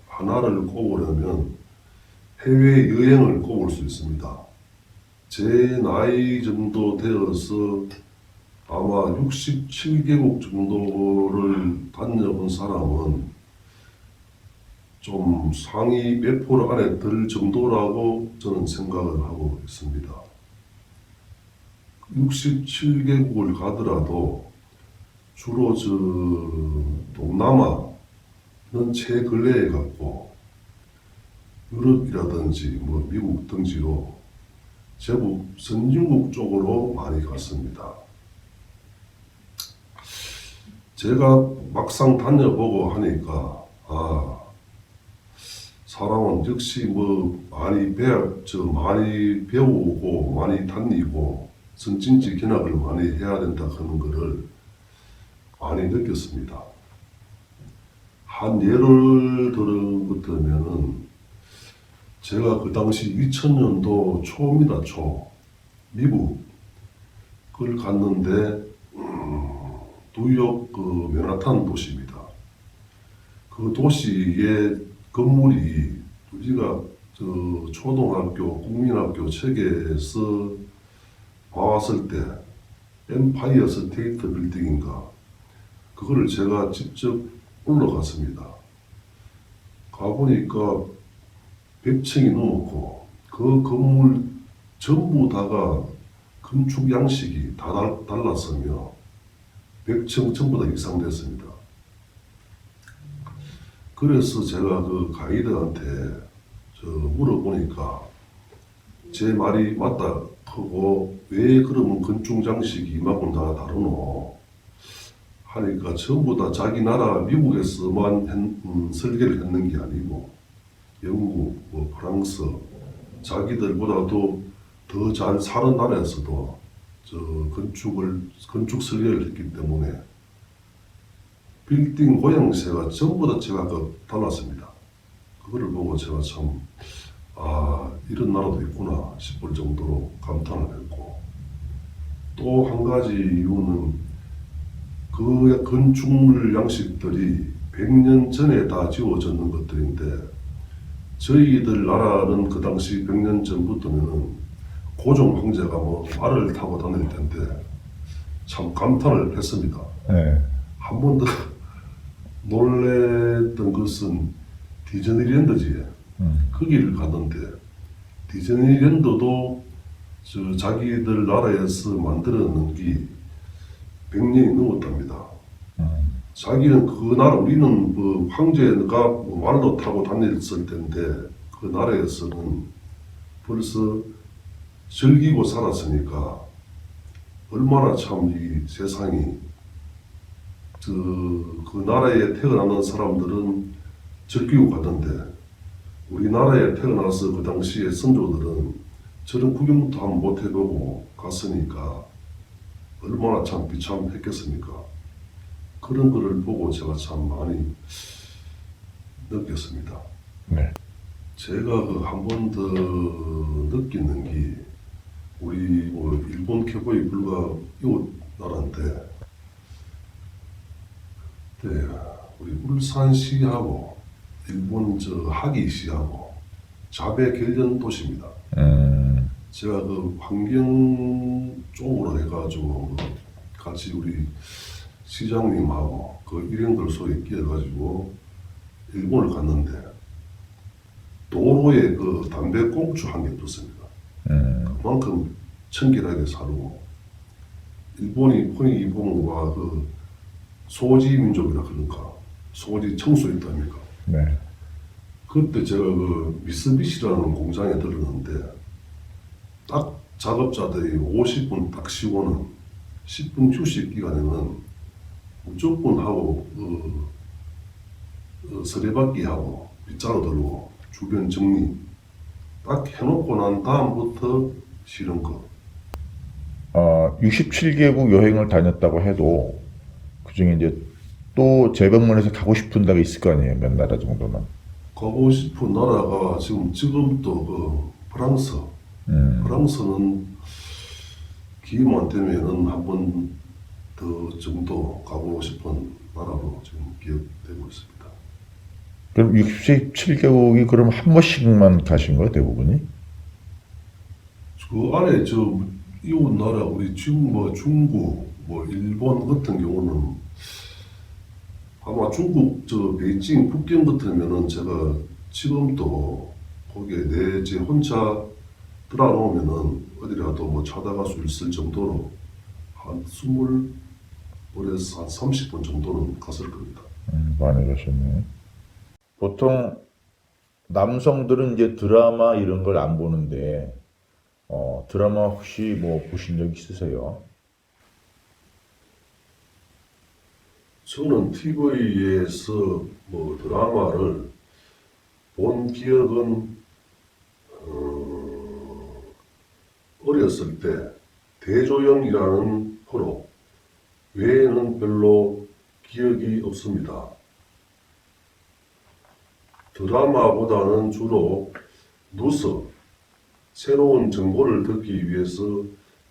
하나를 꼽으려면 해외 여행을 꼽을 수 있습니다. 제 나이 정도 되어서 아마 67개국 정도를 다녀본 사람은 좀 상위 몇 프로 안에 들 정도라고 저는 생각을 하고 있습니다. 67개국을 가더라도 주로 동남아는 최근래에 갔고 유럽이라든지 미국 등지로 제법 선진국 쪽으로 많이 갔습니다. 제가 막상 다녀보고 하니까 사람은 역시 많이 배우고 많이 다니고 선진지 견학을 많이 해야 된다 하는 것을 많이 느꼈습니다. 한 예를 들면은 제가 그 당시 2000년도 초입니다. 초 미국을 갔는데 뉴욕 그 맨하탄 도시입니다. 그 도시의 건물이 우리가 초등학교, 국민학교 책에서 봐왔을 때 엠파이어 스테이트 빌딩인가 그거를 제가 직접 올라갔습니다. 가보니까 100층이 넘었고 그 건물 전부 다가 건축 양식이 다 달랐으며 100층 전부 다 이상됐습니다. 그래서 제가 그 가이드한테 물어보니까 제 말이 맞다 하고 왜 그러면 건축 장식이 이만큼 다 다르노 하니까 전부 다 자기 나라 미국에서만 설계를 했는 게 아니고 영국, 프랑스 자기들보다도 더 잘 사는 나라에서도 건축 설계를 했기 때문에 빌딩 모양새가 전부 다 제가 달랐습니다. 그거를 보고 제가 참 이런 나라도 있구나 싶을 정도로 감탄을 했고 또 한 가지 이유는 그 건축물 양식들이 100년 전에 다 지어졌는 것들인데 저희들 나라는 그 당시 100년 전부터는 고종 황제가 말을 타고 다닐 텐데 참 감탄을 했습니다. 네. 한 번 더 놀랬던 것은 디즈니랜드지에 거기를 갔는데 디즈니랜드도 자기들 나라에서 만들어놓은 게 100년이 넘었답니다. 자기는 그 나라, 우리는 그 황제가 뭐 말도 타고 다녔을 텐데 그 나라에서는 벌써 즐기고 살았으니까 얼마나 참 이 세상이 그 나라에 태어나는 사람들은 즐기고 가던데 우리나라에 태어나서 그 당시에 선조들은 저런 구경도 한번 못 해보고 갔으니까 얼마나 참 비참했겠습니까? 그런 거를 보고 제가 참 많이 느꼈습니다. 네. 제가 그 한 번 더 느끼는 게 우리 뭐 일본 켜거의 불과 이웃 나라인데 그때 우리 울산시하고 일본 하기시하고 자배 결연 도시입니다. 제가 그 환경 쪽으로 해가지고 같이 우리 시장님하고 그 일행들소에 끼어가지고 일본을 갔는데 도로에 그 담배 꽁초 한 개 뒀습니다. 그만큼 청결하게 살고 일본이 포니기본과 그 소지 민족이라 그러니까 소지 청소했다 아닙니까? 네. 그때 제가 그 미쓰비시라는 공장에 들었는데 딱 작업자들이 50분 딱 쉬고는 10분 휴식 기간에는 무조건 하고 서래받기 하고 빗자루 들고 주변 정리 딱 해놓고 난 다음부터 쉬는 거. 67개국 여행을 다녔다고 해도 그중에 이제 또 재방문해서 가고 싶은 데가 있을 거 아니에요. 몇 나라 정도는. 가고 싶은 나라가 지금도 그 프랑스. 프랑스는 기회만 되면은 한 번 더 정도 가고 싶은 나라로 지금 기억되고 있습니다. 그럼 67개국이 그럼 한 번씩만 가신 거예요, 대부분이? 그 안에 이웃 나라 우리 중국 뭐 일본 같은 경우는 아마 중국 베이징 북경 같으면은 제가 지금도 거기에 제 혼자 들어놓으면은 어디라도 뭐 찾아갈 수 있을 정도로 한 20에서 한 30분 정도는 갔을 겁니다. 많이 가셨네. 보통 남성들은 이제 드라마 이런 걸 안 보는데 드라마 혹시 뭐 보신 적 있으세요? 저는 TV에서 뭐 드라마를 본 기억은 어렸을 때 대조영이라는 프로 외에는 별로 기억이 없습니다. 드라마보다는 주로 뉴스, 새로운 정보를 듣기 위해서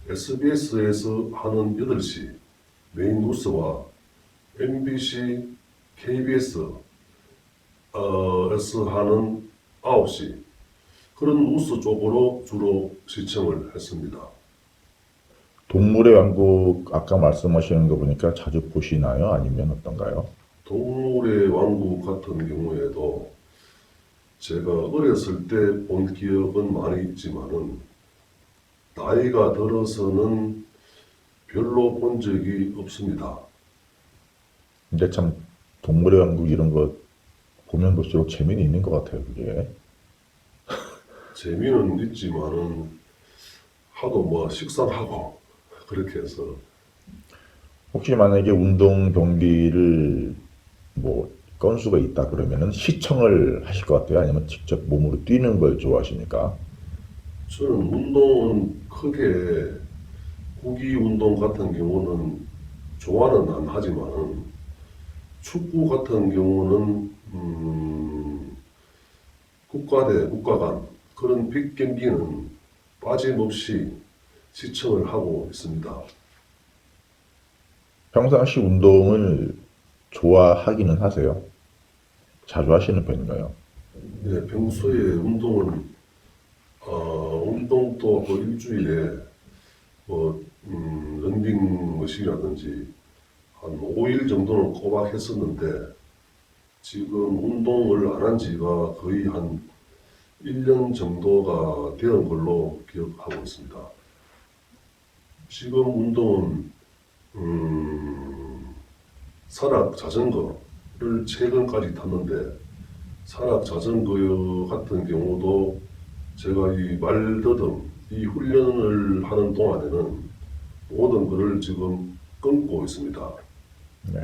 SBS에서 하는 8시 메인 뉴스와 MBC, KBS 에서 하는 9시 그런 뉴스 쪽으로 주로 시청을 했습니다. 동물의 왕국 아까 말씀하시는 거 보니까 자주 보시나요? 아니면 어떤가요? 동물의 왕국 같은 경우에도 제가 어렸을 때 본 기억은 많이 있지만은 나이가 들어서는 별로 본 적이 없습니다. 근데 참 동물의 왕국 이런 거 보면 볼수록 재미는 있는 것 같아요, 그게. 재미는 있지만은 하도 뭐 식상하고 그렇게 해서 혹시 만약에 운동 경기를 뭐 건수가 있다 그러면은 시청을 하실 것 같아요? 아니면 직접 몸으로 뛰는 걸 좋아하시니까? 저는 운동은 크게 구기 운동 같은 경우는 좋아는 안 하지만은 축구 같은 경우는 국가 대 국가 간 그런 빅 경기는 빠짐없이 시청을 하고 있습니다. 평상시 운동을 좋아하기는 하세요? 자주 하시는 편인가요? 네, 평소에 운동은 운동도 뭐 일주일에 뭐 런닝머신이라든지 한 5일 정도는 꼬박 했었는데 지금 운동을 안 한 지가 거의 한 1년 정도가 되는 걸로 기억하고 있습니다. 지금 운동은 산악 자전거를 최근까지 탔는데, 산악 자전거 같은 경우도 제가 이 말더듬 이 훈련을 하는 동안에는 모든 것을 지금 끊고 있습니다. 네.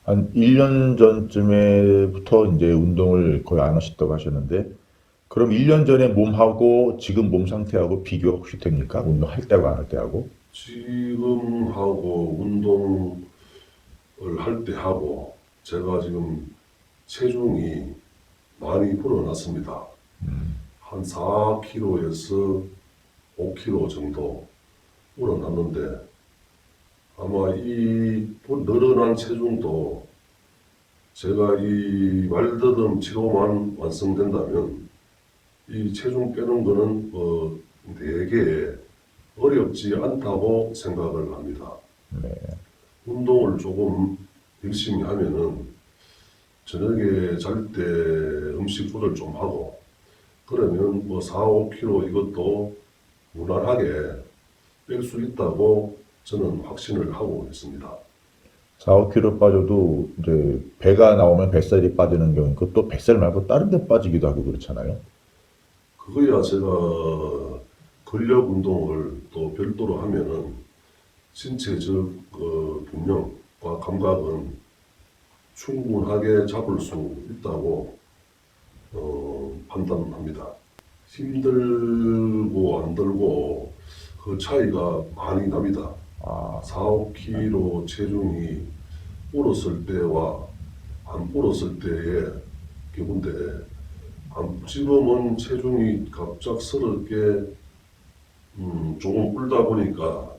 한 1년 전쯤에부터 이제 운동을 거의 안 하셨다고 하셨는데, 그럼 1년 전에 몸하고 지금 몸 상태하고 비교 혹시 됩니까? 운동할 때하고 안 할 때하고? 지금 하고 운동을 할 때 하고 제가 지금 체중이 많이 불어났습니다. 한 4kg에서 5kg 정도 불어났는데, 아마 이 늘어난 체중도 제가 이 말더듬 치료만 완성된다면 이 체중 빼는 거는 되게 어렵지 않다고 생각을 합니다. 네. 운동을 조금 열심히 하면은 저녁에 잘 때 음식 조절 좀 하고 그러면 뭐 4, 5kg 이것도 무난하게 뺄 수 있다고 저는 확신을 하고 있습니다. 4, 5kg 빠져도 이제 배가 나오면 뱃살이 빠지는 경우 있고 또 뱃살 말고 다른 데 빠지기도 하고 그렇잖아요. 그거야 제가 근력 운동을 또 별도로 하면은 신체적 균형과 감각은 충분하게 잡을 수 있다고 판단합니다. 힘들고 안 들고 그 차이가 많이 납니다. 아, 4, 5kg 체중이 불었을 때와 안 불었을 때의 경우인데, 지금은 체중이 갑작스럽게 조금 불다 보니까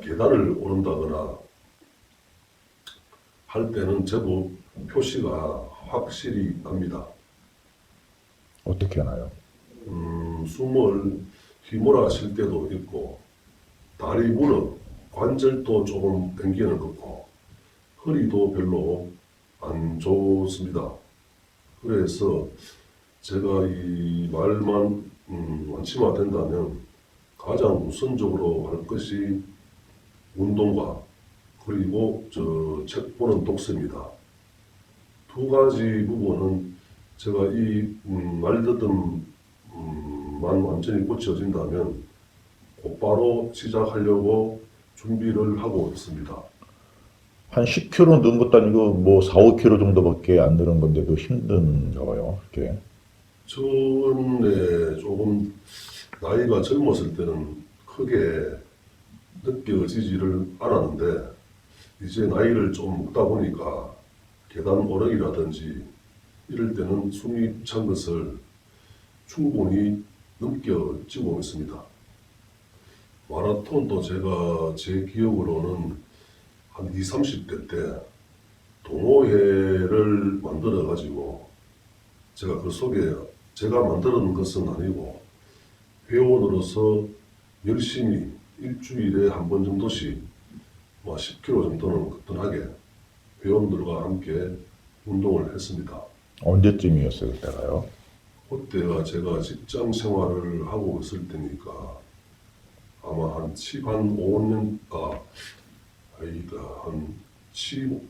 계단을 오른다거나 할 때는 제법 표시가 확실히 납니다. 어떻게 하나요? 숨을 휘몰아 쉴 때도 있고, 다리 무릎, 관절도 조금 당기는 것 같고, 허리도 별로 안 좋습니다. 그래서 제가 이 말만 완치화된다면 가장 우선적으로 할 것이 운동과 그리고 책 보는 독서입니다. 두 가지 부분은 제가 이 말더듬만 완전히 고쳐진다면 곧바로 시작하려고 준비를 하고 있습니다. 한 10kg 는 것도 아니고 뭐 4, 5kg 정도밖에 안 늘은 건데도 힘든가 봐요. 이렇게. 전에 조금 나이가 젊었을 때는 크게 느껴지지를 않았는데, 이제 나이를 좀 먹다 보니까 계단 오르기라든지 이럴 때는 숨이 찬 것을 충분히 느껴지고 있습니다. 마라톤도 제가 제 기억으로는 한 20, 30대 때 동호회를 만들어 가지고 제가 그 속에 제가 만드는 것은 아니고 회원으로서 열심히 일주일에 한 번 정도씩 10kg 정도는 거뜬하게 회원들과 함께 운동을 했습니다. 언제쯤이었어요, 그때가요? 그때가 제가 직장 생활을 하고 있을 때니까 아마 한 5년, 한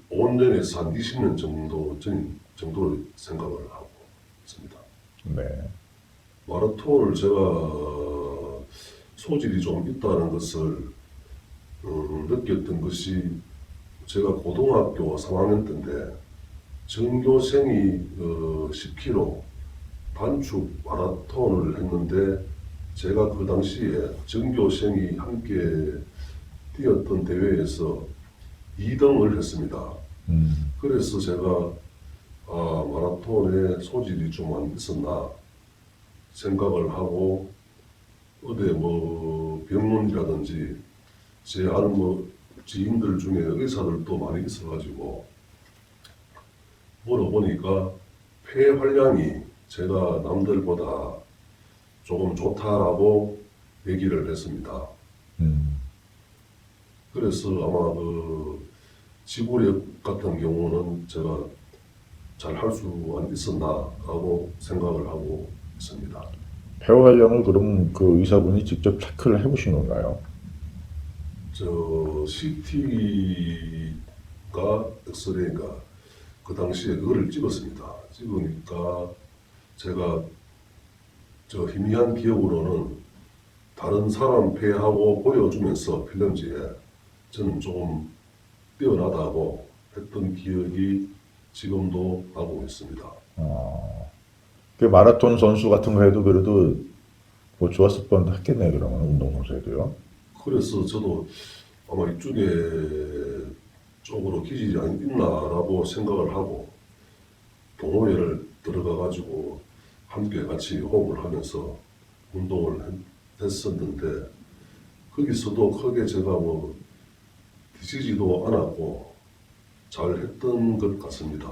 5년에서 한 20년 정도 전 정도로 생각을 하고 있습니다. 네. 마라톤을 제가 소질이 좀 있다는 것을 느꼈던 것이 제가 고등학교 3학년 때인데 전교생이 10km 단축 마라톤을 했는데, 제가 그 당시에 전교생이 함께 뛰었던 대회에서 2등을 했습니다. 그래서 제가 마라톤에 소질이 좀 안 있었나 생각을 하고, 어디 병원이라든지 제 아는 지인들 중에 의사들도 많이 있어가지고 물어보니까 폐활량이 제가 남들보다 조금 좋다라고 얘기를 했습니다. 그래서 아마 지구력 같은 경우는 제가 잘 할 수 있었나라고 생각을 하고 있습니다. 폐활량을 그럼 그 의사분이 직접 체크를 해보신 건가요? 저 CT가 엑스레이가 그 당시에 그거를 찍었습니다. 찍으니까 제가 저 희미한 기억으로는 다른 사람 폐하고 보여주면서 필름지에 저는 조금 뛰어나다고 했던 기억이 지금도 나고 있습니다. 그 마라톤 선수 같은 거 해도 그래도 뭐 좋았을 뻔도 했겠네요. 그러면 운동선수 해도요. 그래서 저도 아마 이쪽에 쪽으로 기질이 있나라고 생각을 하고 동호회를 들어가가지고 함께 같이 호흡을 하면서 운동을 했었는데 거기서도 크게 제가 뭐 뒤지지도 않았고 잘 했던 것 같습니다.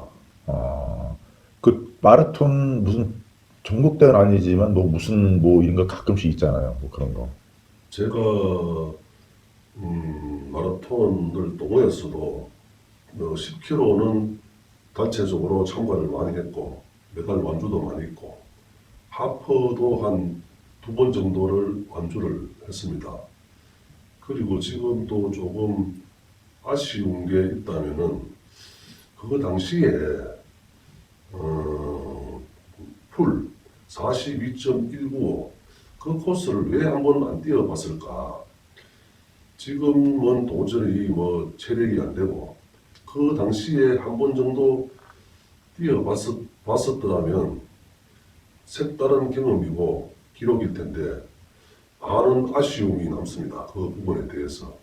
그 마라톤 무슨 전국대회는 아니지만 뭐 무슨 뭐 이런 거 가끔씩 있잖아요. 뭐 그런 거. 제가 마라톤을 동호회에서도 10km는 단체적으로 참가를 많이 했고 메달 완주도 많이 있고 하퍼도 한 2번 정도를 완주를 했습니다. 그리고 지금도 조금 아쉬운 게 있다면은 그거 당시에 풀 42.195 그 코스를 왜 한 번 안 뛰어봤을까? 지금은 도저히 뭐 체력이 안 되고 그 당시에 한 번 정도 뛰어봤었더라면 색다른 경험이고 기록일 텐데 많은 아쉬움이 남습니다. 그 부분에 대해서.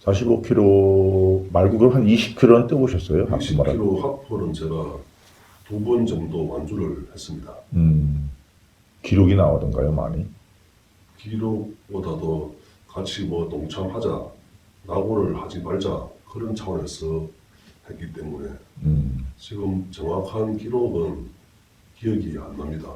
45km 말고 그럼 한 20km는 뛰어보셨어요? 하프 마라톤. 20km 하프는 제가 2번 정도 완주를 했습니다. 기록이 나오던가요, 많이? 기록보다도 같이 뭐 동참하자, 낙오를 하지 말자 그런 차원에서 했기 때문에 지금 정확한 기록은 기억이 안 납니다.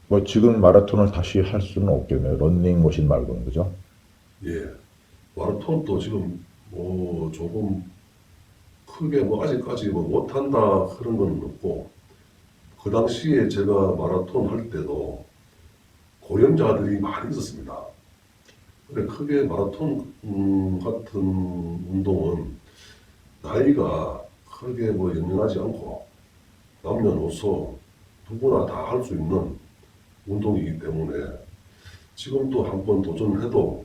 뭐 지금 마라톤을 다시 할 수는 없겠네요. 런닝머신 말고는 그죠? 예, 마라톤도 지금 뭐 조금 크게 뭐 아직까지 뭐 못한다 그런 건 없고 그 당시에 제가 마라톤 할 때도 고령자들이 많이 있었습니다. 근데 크게 마라톤 같은 운동은 나이가 크게 뭐 연연하지 않고 남녀노소 누구나 다 할 수 있는 운동이기 때문에 지금도 한번 도전해도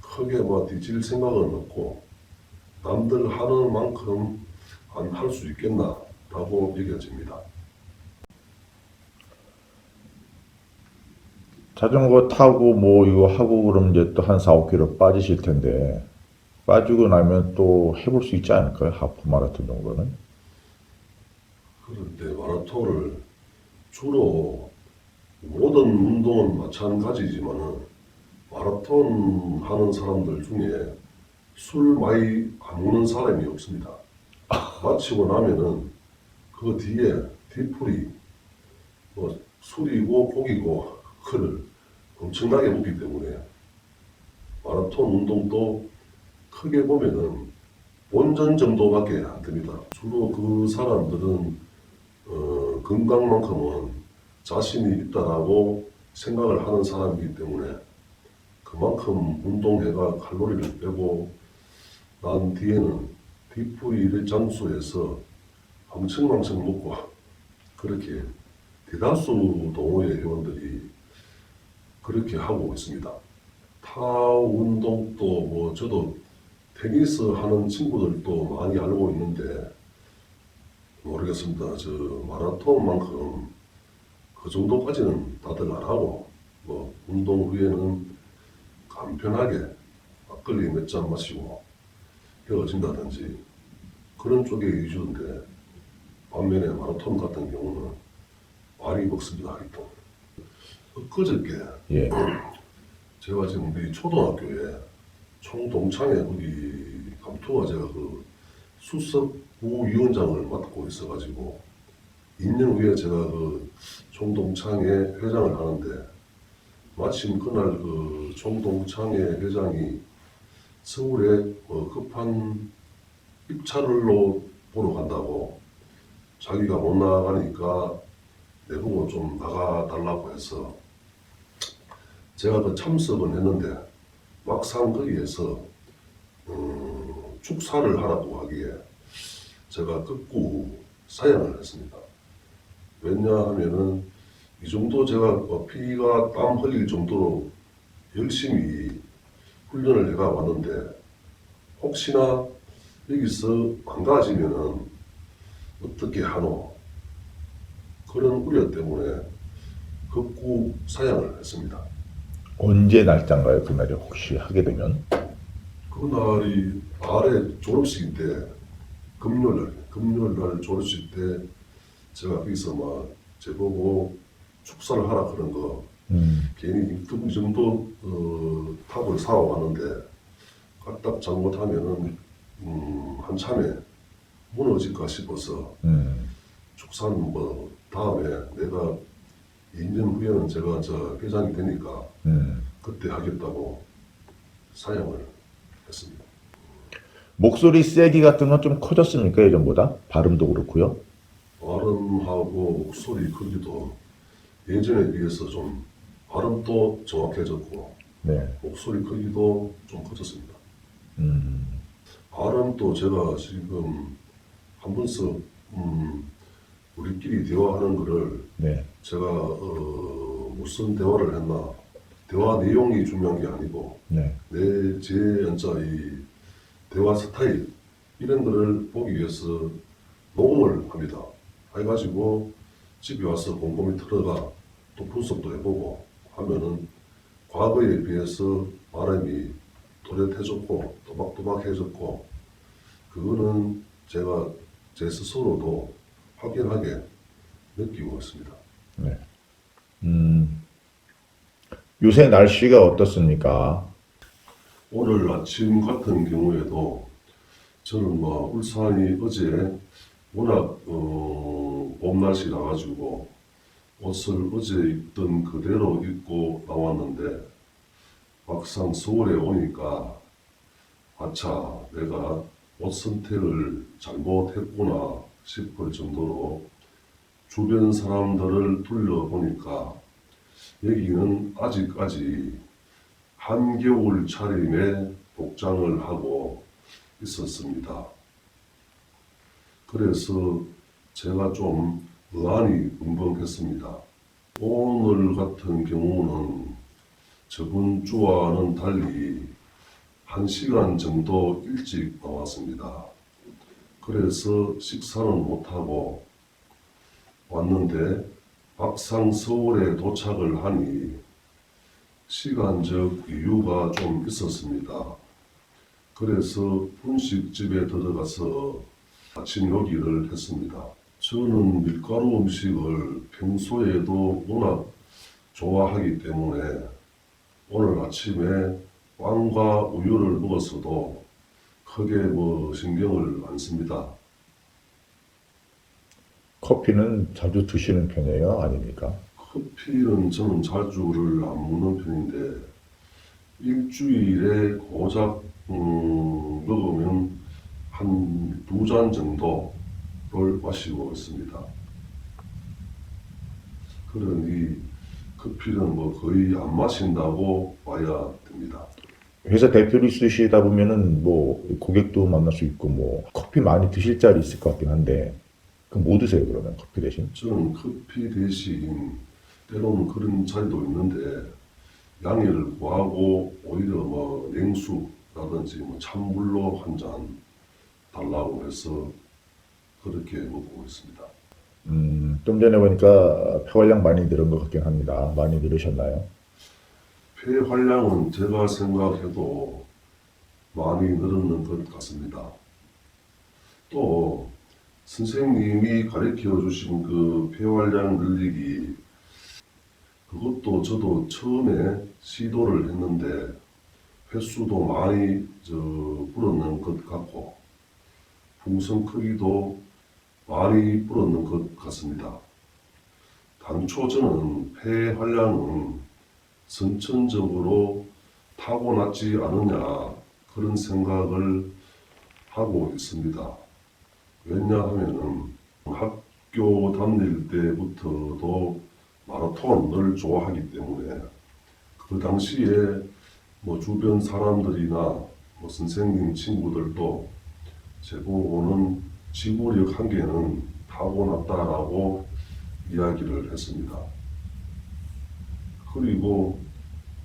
크게 뭐 뒤질 생각은 없고 남들 하는 만큼 안 할 수 있겠나라고 여겨집니다. 자전거 타고 뭐 이거 하고 그러면 이제 또 한 4, 5km 빠지실 텐데 빠지고 나면 또 해볼 수 있지 않을까요? 하프 마라톤 정도는? 그런데 마라톤을 주로 모든 운동은 마찬가지지만은 마라톤 하는 사람들 중에 술 많이 안 먹는 사람이 없습니다. 마치고 나면은 그 뒤에 뒤풀이 뭐 술이고 고기고 그를 엄청나게 먹기 때문에 마라톤 운동도 크게 보면은 본전 정도밖에 안 됩니다. 주로 그 사람들은 건강만큼은 자신이 있다라고 생각을 하는 사람이기 때문에 그만큼 운동해가 칼로리를 빼고 난 뒤에는 뒤풀이 장소에서 왕청왕청 먹고 그렇게 대다수 동호회 회원들이 그렇게 하고 있습니다. 타 운동도 뭐 저도 테니스 하는 친구들도 많이 알고 있는데 모르겠습니다. 저 마라톤만큼 그 정도까지는 다들 안 하고 뭐 운동 후에는 간편하게 막걸리 몇 잔 마시고 헤어진다든지 그런 쪽의 위주인데 반면에 마라톤 같은 경우는 많이 먹습니다. 아직도. 그저께 예. 제가 지금 우리 초등학교에 총동창회 거기 감투가 제가 그 수석 부위원장을 맡고 있어가지고 2년 후에 제가 그 총동창회 회장을 하는데 마침 그날 그 총동창회 회장이 서울에 급한 입찰로 보러 간다고 자기가 못 나가니까 내보고 좀 나가달라고 해서 제가 그 참석은 했는데 막상 거기에서 축사를 하라고 하기에 제가 극구 사양을 했습니다. 왜냐하면은 이 정도 제가 피가 땀 흘릴 정도로 열심히 훈련을 해가 왔는데 혹시나 여기서 망가지면은 어떻게 하노? 그런 우려 때문에 극구 사양을 했습니다. 언제 날짜인가요? 그날이 혹시 하게 되면? 그날이 아래 졸업식인데 금요일 날 졸업식 때 제가 거기서 막 제보고 축사를 하라 그런 거 괜히 이 정도 탑을 사와왔는데 까딱 잘못하면은 한참에 무너질까 싶어서 축사는 뭐 다음에 내가 2년 후에는 제가 회장이 되니까 그때 하겠다고 사양을 했습니다. 목소리 세기 같은 건 좀 커졌습니까? 예전보다? 발음도 그렇고요. 발음하고 목소리 크기도 예전에 비해서 좀 발음도 정확해졌고 네. 목소리 크기도 좀 커졌습니다. 발음도 제가 지금 한 번씩 우리끼리 대화하는 거를 네. 제가 무슨 대화를 했나 대화 내용이 중요한 게 아니고 네. 제 이 대화 스타일 이런 거를 보기 위해서 녹음을 합니다. 해가지고 집에 와서 곰곰이 틀어가 또 분석도 해보고 하면은 과거에 비해서 발음이 또렷해졌고 또박또박해졌고 그거는 제가 제 스스로도 확연하게 느끼고 있습니다. 네. 요새 날씨가 어떻습니까? 오늘 아침 같은 경우에도 저는 울산이 어제 워낙 봄 날씨라 가지고 옷을 어제 입던 그대로 입고 나왔는데 막상 서울에 오니까 아차 내가 옷 선택을 잘못했구나 싶을 정도로 주변 사람들을 둘러보니까 여기는 아직까지 한겨울 차림에 복장을 하고 있었습니다. 그래서 제가 좀 의안이 벙벙했습니다. 오늘 같은 경우는 저번 주와는 달리 1시간 정도 일찍 나왔습니다. 그래서 식사는 못하고 왔는데 막상 서울에 도착을 하니 시간적 이유가 좀 있었습니다. 그래서 분식집에 들어가서 아침 요리를 했습니다. 저는 밀가루 음식을 평소에도 워낙 좋아하기 때문에 오늘 아침에 빵과 우유를 먹었어도 크게 신경을 안 씁니다. 커피는 자주 드시는 편이에요? 아닙니까? 커피는 저는 자주를 안 먹는 편인데 일주일에 고작 먹으면 한 2잔 정도를 마시고 있습니다. 그러니 커피는 거의 안 마신다고 봐야 됩니다. 회사 대표로 있으시다 보면은 고객도 만날 수 있고 커피 많이 드실 자리 있을 것 같긴 한데 그럼 뭐 드세요 그러면 커피 대신? 저는 커피 대신 때로는 그런 자리도 있는데 양해를 구하고 오히려 냉수라든지 찬물로 한 잔 달라고 해서 그렇게 먹고 있습니다. 좀 전에 보니까 폐활량 많이 늘은 것 같긴 합니다. 많이 늘으셨나요? 폐활량은 제가 생각해도 많이 늘었는 것 같습니다. 또 선생님이 가르쳐 주신 그 폐활량 늘리기 그것도 저도 처음에 시도를 했는데 횟수도 많이 불었는 것 같고 풍선 크기도 많이 불었는 것 같습니다. 당초 저는 폐활량은 선천적으로 타고났지 않느냐 그런 생각을 하고 있습니다. 왜냐하면은 학교 다닐 때부터도 마라톤을 좋아하기 때문에 그 당시에 뭐 주변 사람들이나 뭐 선생님 친구들도 제보고는 지구력 한 개는 타고났다라고 이야기를 했습니다. 그리고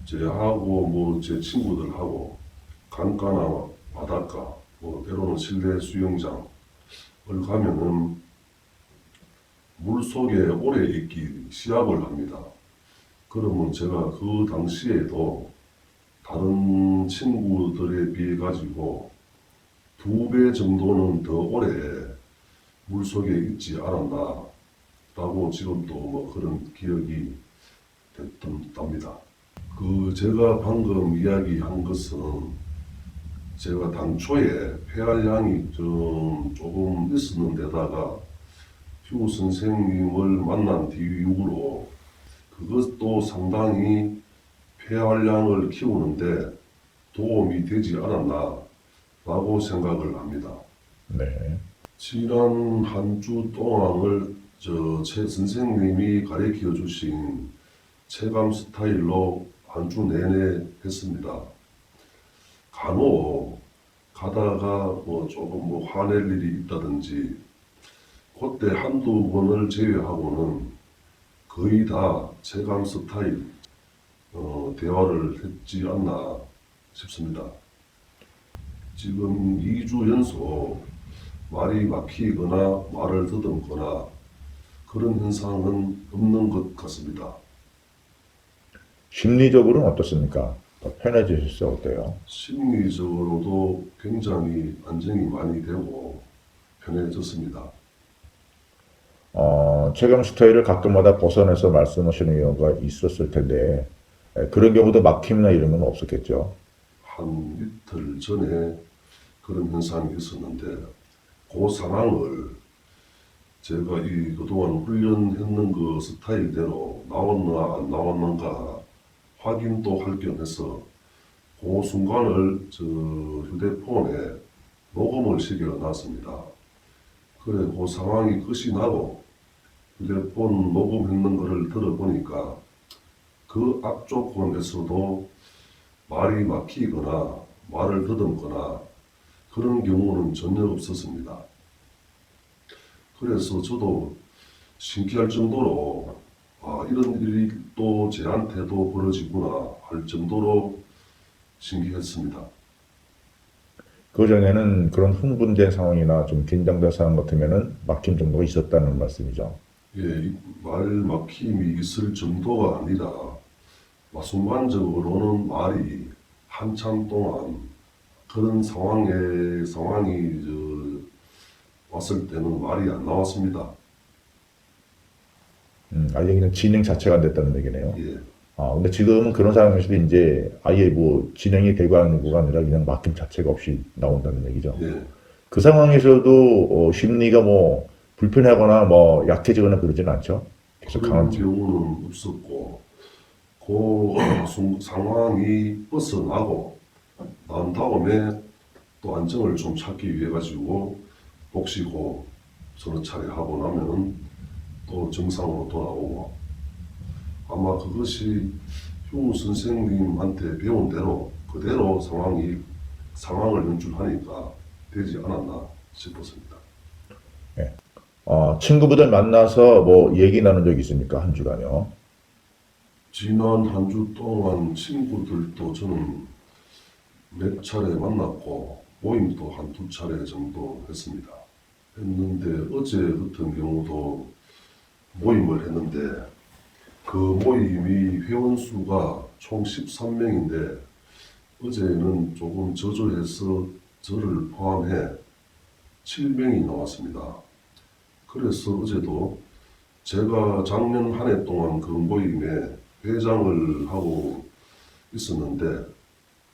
제하고 뭐 제 친구들하고 강가나 바닷가, 뭐 때로는 실내 수영장을 가면은 물 속에 오래 있기 시합을 합니다. 그러면 제가 그 당시에도 다른 친구들에 비해 가지고 2배 정도는 더 오래 물 속에 있지 않았나 라고 지금도 뭐 그런 기억이 됐답니다. 그 제가 방금 이야기한 것은 제가 당초에 폐활량이 조금 있었는데다가 휴 선생님을 만난 뒤이후로 그것도 상당히 폐활량을 키우는데 도움이 되지 않았나 라고 생각을 합니다. 네. 지난 한 주 동안을 최 선생님이 가르쳐 주신 체감 스타일로 한 주 내내 했습니다. 간혹 가다가 뭐 조금 뭐 화낼 일이 있다든지 그때 한두 번을 제외하고는 거의 다 체감 스타일 대화를 했지 않나 싶습니다. 지금 2주 연속 말이 막히거나 말을 더듬거나 그런 현상은 없는 것 같습니다. 심리적으로는 어떻습니까? 더 편해지셨어요? 어때요? 심리적으로도 굉장히 안정이 많이 되고 편해졌습니다. 체감 스타일을 가끔마다 벗어나서 말씀하시는 경우가 있었을 텐데, 그런 경우도 막힘이나 이런 건 없었겠죠? 한 이틀 전에 그런 현상이 있었는데 그 상황을 제가 그동안 훈련했는 그 스타일대로 나왔나 안 나왔는가 확인도 할 겸해서 그 순간을 휴대폰에 녹음을 시켜놨습니다. 그래 그 상황이 끝이 나고 휴대폰 녹음했는 거를 들어보니까 그 앞쪽 권에서도 말이 막히거나 말을 더듬거나 그런 경우는 전혀 없었습니다. 그래서 저도 신기할 정도로 이런 일이 또 제한테도 벌어지구나 할 정도로 신기했습니다. 그 전에는 그런 흥분된 상황이나 좀 긴장된 상황 같으면은 막힘 정도가 있었다는 말씀이죠. 예, 말 막힘이 있을 정도가 아니라 순간적으로는 말이 한참 동안 그런 상황이 왔을 때는 말이 안 나왔습니다. 아예 그냥 진행 자체가 안 됐다는 얘기네요. 예, 근데 지금은 그런 상황에서도 이제 아예 뭐 진행이 되고 하는 거가 아니라 그냥 막힘 자체가 없이 나온다는 얘기죠. 예, 그 상황에서도 심리가 뭐 불편하거나 뭐 약해지거나 그러진 않죠. 계속 그런 강한 경우는 없었고 그 상황이 벗어나고 난 다음에 또 안정을 좀 찾기 위해 가지고 복식호 서너 차례 하고 나면은 또 정상으로 돌아오고 아마 그것이 휴 선생님한테 배운 대로 그대로 상황을 연출하니까 되지 않았나 싶었습니다. 친구분들 만나서 뭐 얘기 나눈 적 있습니까? 한 주간요. 지난 한 주 동안 친구들도 저는 몇 차례 만났고 모임도 한 2차례 정도 했는데 어제 같은 경우도 모임을 했는데 그 모임이 회원수가 총 13명인데 어제는 조금 저조해서 저를 포함해 7명이 나왔습니다. 그래서 어제도 제가 작년 한 해 동안 그 모임에 회장을 하고 있었는데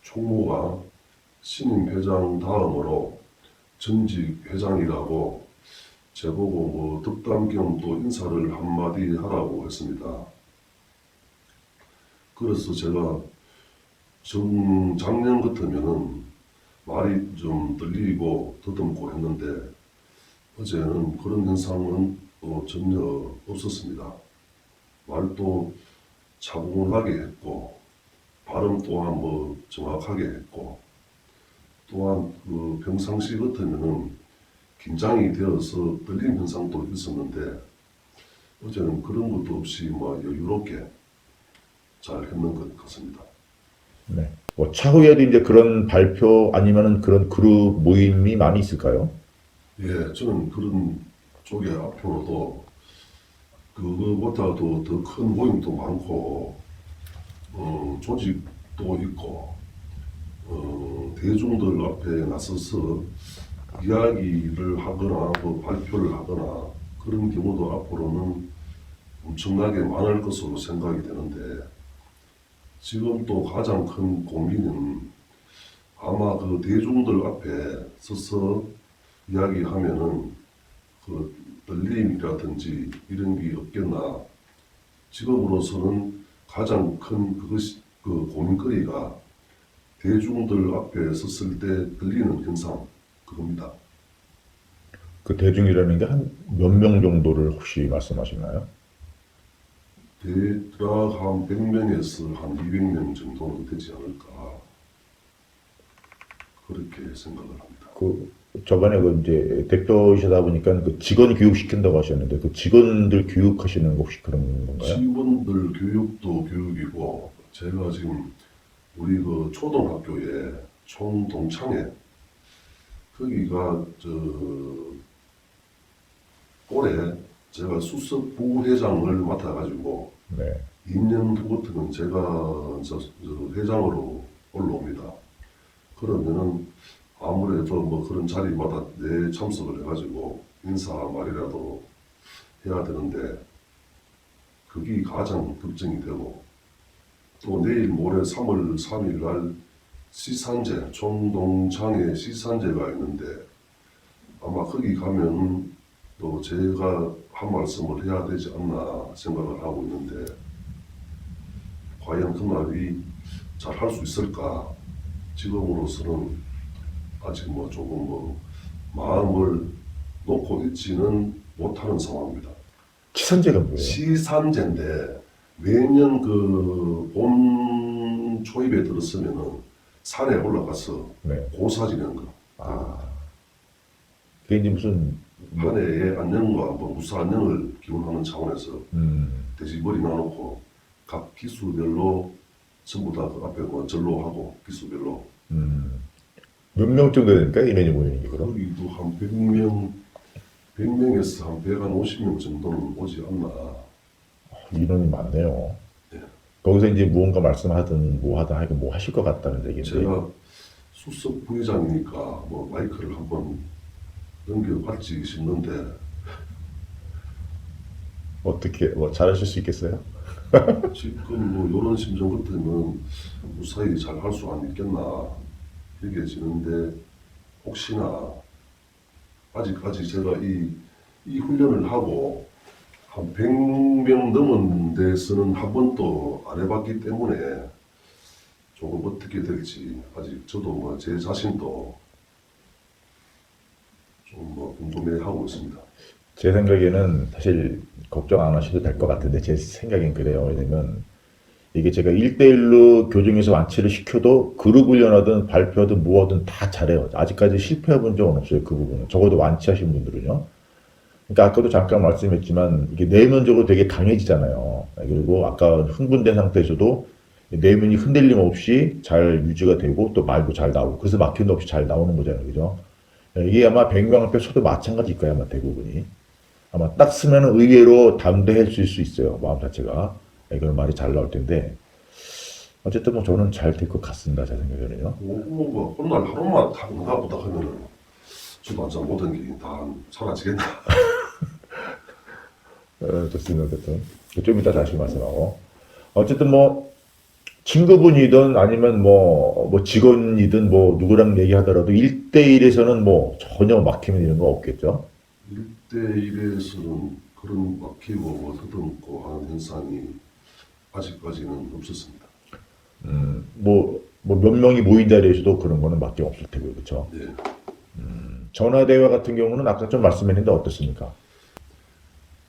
총무가 신임 회장 다음으로 전직 회장이라고 저보고 뭐 덕담 겸 또 인사를 한마디 하라고 했습니다. 그래서 제가 작년 같으면은 말이 좀 떨리고 더듬고 했는데 어제는 그런 현상은 전혀 없었습니다. 말도 차분하게 했고 발음 또한 정확하게 했고 또한 그 평상시 같으면은 긴장이 되어서 떨림 현상도 있었는데 어제는 그런 것도 없이 여유롭게 잘 했는 것 같습니다. 네. 뭐 차후에도 이제 그런 발표 아니면은 그런 그룹 모임이 많이 있을까요? 예, 저는 그런 쪽에 앞으로도 그거보다도 더 큰 모임도 많고 조직도 있고 대중들 앞에 나서서 이야기를 하거나 또 발표를 하거나 그런 경우도 앞으로는 엄청나게 많을 것으로 생각이 되는데 지금 또 가장 큰 고민은 아마 그 대중들 앞에 서서 이야기하면은 그 떨림이라든지 이런 게 없겠나. 지금으로서는 가장 큰 그것이 그 고민거리가 대중들 앞에 섰을 때 떨리는 현상 그겁니다. 그 대중이라는 게 한 몇 명 정도를 혹시 말씀하시나요? 대략 한 100명에서 한 200명 정도는 되지 않을까 그렇게 생각을 합니다. 그 저번에 그 이제 대표이시다 보니까 그 직원 교육시킨다고 하셨는데 그 직원들 교육하시는 거 혹시 그런 건가요? 직원들 교육도 교육이고 제가 지금 우리 그 초등학교에 총동창회 거기가 올해 제가 수석 부회장을 맡아가지고 네. 2년 후부터는 제가 회장으로 올라옵니다. 그러면은 아무래도 그런 자리마다 내 참석을 해가지고 인사 말이라도 해야 되는데 그게 가장 걱정이 되고 또 내일 모레 3월 3일 날 시산제 총동창회 시산제가 있는데 아마 거기 가면 또 제가 한 말씀을 해야 되지 않나 생각을 하고 있는데 과연 그날이 잘 할 수 있을까 지금으로서는 아직 조금 마음을 놓고 있지는 못하는 상황입니다. 치산제가 뭐예요? 시산제인데 매년 그 봄 초입에 들었으면은 산에 올라가서 네. 고사 지내는 거. 아, 그게 이제 무슨 한 해의 안녕과 무사 안녕을 기원하는 차원에서 돼지머리 나놓고 각 기수별로 전부 다 그 앞에 절로 하고 기수별로 몇 명 정도 되니까 인원이 모이는 게 그럼? 거기도 한 100명에서 한 150명 정도는 오지 않나. 인원이 많네요. 네. 거기서 이제 무언가 말씀하든 뭐 하든 하여간 뭐 하실 것 같다는 얘기인데. 제가 수석 부회장이니까 마이크를 한번 넘겨받지 싶는데 어떻게 뭐 잘하실 수 있겠어요? 지금 이런 심정 같으면 무사히 잘 할 수 안 있겠나 이게 지는데 혹시나 아직까지 제가 이 훈련을 하고 한 100명 넘은 데서는 한 번도 안 해봤기 때문에 조금 어떻게 될지 아직 저도 제 자신도 좀 궁금해하고 있습니다. 제 생각에는 사실 걱정 안 하셔도 될 것 같은데 제 생각엔 그래요. 왜냐면 이게 제가 1대1로 교정에서 완치를 시켜도 그룹 훈련하든 발표하든 뭐하든 다 잘해요. 아직까지 실패해 본 적은 없어요. 그 부분은. 적어도 완치하신 분들은요. 그러니까 아까도 잠깐 말씀했지만 이게 내면적으로 되게 강해지잖아요. 그리고 아까 흥분된 상태에서도 내면이 흔들림 없이 잘 유지가 되고 또 말도 잘 나오고 그래서 막힘도 없이 잘 나오는 거잖아요. 그죠? 이게 아마 100명 앞에 서도 마찬가지일 거예요. 아마 대부분이. 아마 딱 쓰면 의외로 담대해질 수 있어요. 마음 자체가. 그런 말이 잘 나올 텐데 어쨌든 뭐 저는 잘 될 것 같습니다. 제 생각에는요. 오늘 하루만 다 응가 보다 하면은 저도 한참 모든 게 다 사라지겠나. 좋습니다. 어쨌든 좀 이따 다시 말씀하고 어쨌든 뭐 친구분이든 아니면 뭐 직원이든 뭐 누구랑 얘기하더라도 1대1에서는 뭐 전혀 막히는 이런 거 없겠죠. 1대1에서는 그런 막히고 더듬고 하는 현상이 아직까지는 없었습니다. 뭐 뭐 몇 명이 모인 자리에서도 그런 거는 밖에 없을 테고요, 그렇죠? 예. 전화 대화 같은 경우는 아까 좀 말씀했는데 어떻습니까?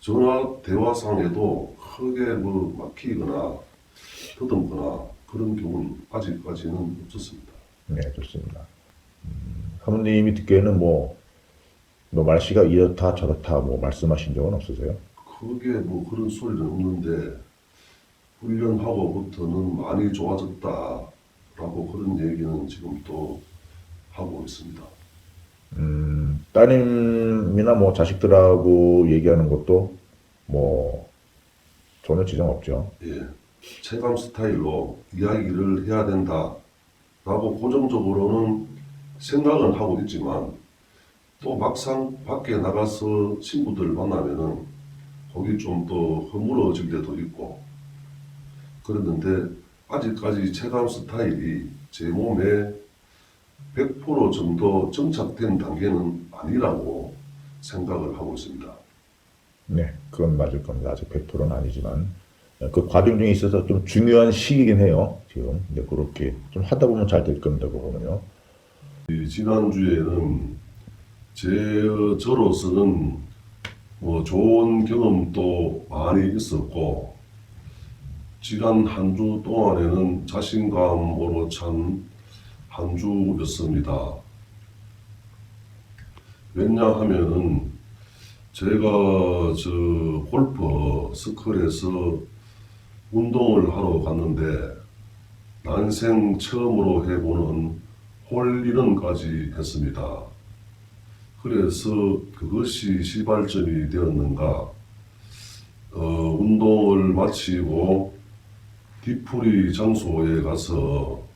전화 대화상에도 크게 뭐 막히거나 더듬거나 그런 경우는 아직까지는 없었습니다. 네, 좋습니다. 사모님이 듣기에는 뭐 말씨가 이렇다 저렇다 뭐 말씀하신 적은 없으세요? 크게 뭐 그런 소리는 없는데 훈련하고부터는 많이 좋아졌다라고 그런 얘기는 지금 또 하고 있습니다. 따님이나 뭐 자식들하고 얘기하는 것도 뭐 전혀 지장 없죠. 예, 체감 스타일로 이야기를 해야 된다라고 고정적으로는 생각은 하고 있지만 또 막상 밖에 나가서 친구들 만나면은 거기 좀 더 허물어질 때도 있고 그랬는데 아직까지 체감 스타일이 제 몸에 100% 정도 정착된 단계는 아니라고 생각을 하고 있습니다. 네, 그건 맞을 겁니다. 아직 100%는 아니지만 그 과정 중에 있어서 좀 중요한 시기긴 해요. 지금 근데 그렇게 좀 하다 보면 잘 될 겁니다. 그거는요. 지난주에는 저로서는 뭐 좋은 경험도 많이 있었고 지난 한 주 동안에는 자신감으로 찬 한 주였습니다. 왜냐하면은 제가 저 골프 스쿨에서 운동을 하러 갔는데 난생 처음으로 해보는 홀리런까지 했습니다. 그래서 그것이 시발점이 되었는가 운동을 마치고 뒤풀이 장소에 가서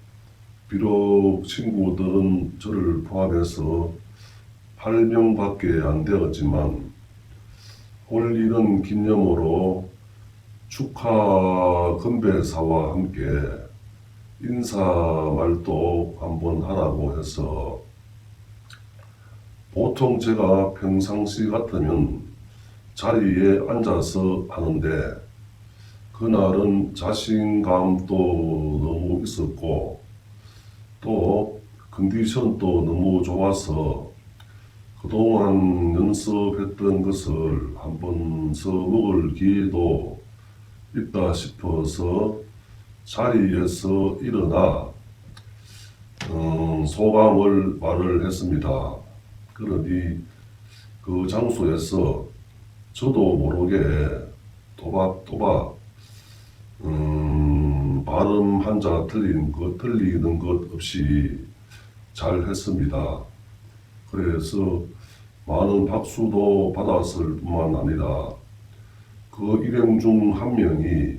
비록 친구들은 저를 포함해서 8명밖에 안 되었지만 홀리런 기념으로 축하 건배사와 함께 인사 말도 한번 하라고 해서 보통 제가 평상시 같으면 자리에 앉아서 하는데 그날은 자신감도 너무 있었고 또 컨디션도 너무 좋아서 그동안 연습했던 것을 한번 써먹을 기회도 있다 싶어서 자리에서 일어나 소감을 말을 했습니다. 그러니 그 장소에서 저도 모르게 또박또박 발음 한자 틀리는 것 없이 잘 했습니다. 그래서 많은 박수도 받았을 뿐만 아니라 그 일행 중 한 명이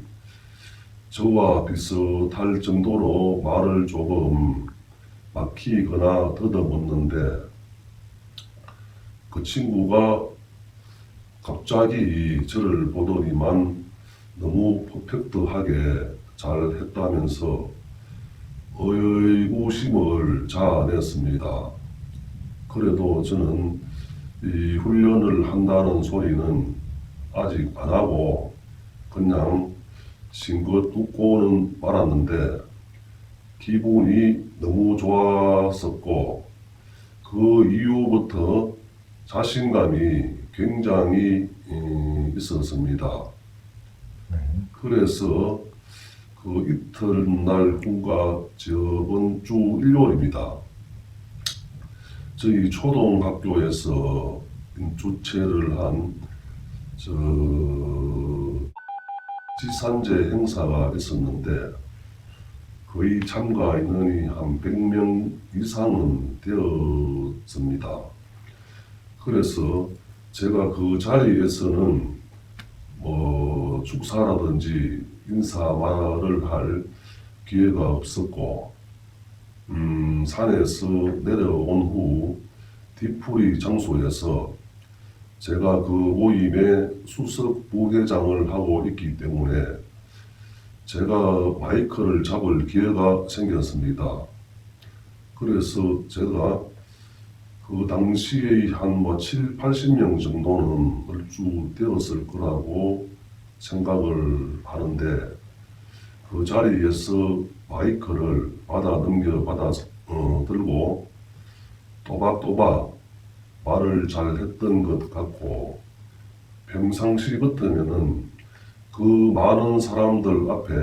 저와 비슷할 정도로 말을 조금 막히거나 더듬었는데 그 친구가 갑자기 저를 보더니만 너무 퍼펙트하게 잘 했다면서 의구심을 자아냈습니다. 그래도 저는 이 훈련을 한다는 소리는 아직 안 하고 그냥 싱긋 웃고는 말았는데 기분이 너무 좋았었고 그 이후부터 자신감이 굉장히 있었습니다. 그래서 그 이튿날 후가 저번 주 일요일입니다. 저희 초등학교에서 주최를 한 지산제 행사가 있었는데 거의 참가 인원이 한 100명 이상은 되었습니다. 그래서 제가 그 자리에서는 뭐 축사라든지 인사 말을 할 기회가 없었고 산에서 내려온 후 뒤풀이 장소에서 제가 그 모임의 수석 부회장을 하고 있기 때문에 제가 마이크를 잡을 기회가 생겼습니다. 그래서 제가 그 당시에 한 7, 80명 정도는 얼추 되었을 거라고 생각을 하는데 그 자리에서 마이크를 들고 또박또박 말을 잘 했던 것 같고, 평상시 같으면은 그 많은 사람들 앞에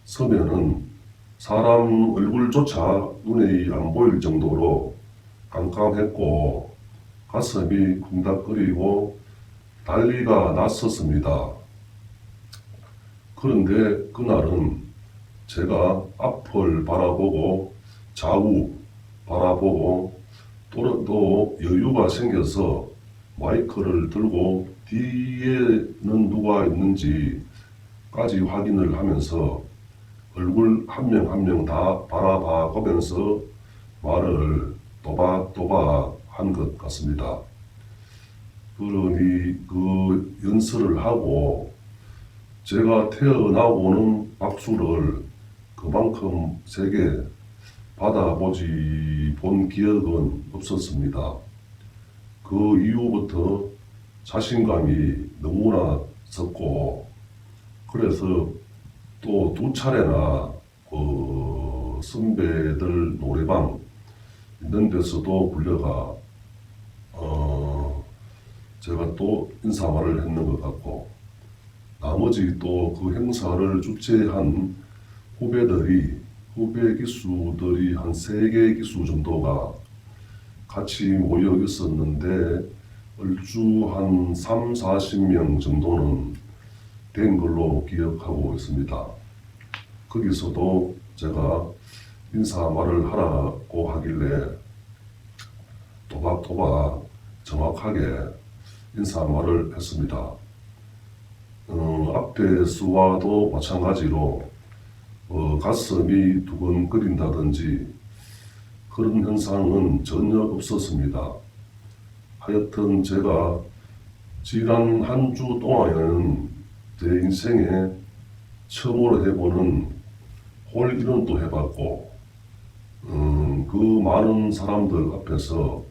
서면은 사람 얼굴조차 눈에 안 보일 정도로 깜깜했고 가슴이 쿵닥거리고 난리가 났었습니다. 그런데 그날은 제가 앞을 바라보고 좌우 바라보고 또 여유가 생겨서 마이크를 들고 뒤에는 누가 있는지까지 확인을 하면서 얼굴 한 명 한 명 다 바라봐 보면서 말을 또박또박 한 것 같습니다. 그러니 그 연설을 하고 제가 태어나고는 박수를 그만큼 세게 본 기억은 없었습니다. 그 이후부터 자신감이 너무나 섰고, 그래서 또 2차례나 선배들 노래방 있는 데서도 불려가 제가 또 인사말을 했는 것 같고, 나머지 또 그 행사를 주최한 후배 기수들이 한 3개 기수 정도가 같이 모여 있었는데 얼추 한 30-40명 정도는 된 걸로 기억하고 있습니다. 거기서도 제가 인사말을 하라고 하길래 또박또박 정확하게 인사말을 했습니다. 앞에 수와도 마찬가지로 가슴이 두근거린다든지 그런 현상은 전혀 없었습니다. 하여튼 제가 지난 한 주 동안에는 제 인생에 처음으로 해보는 홀이론도 해봤고, 그 많은 사람들 앞에서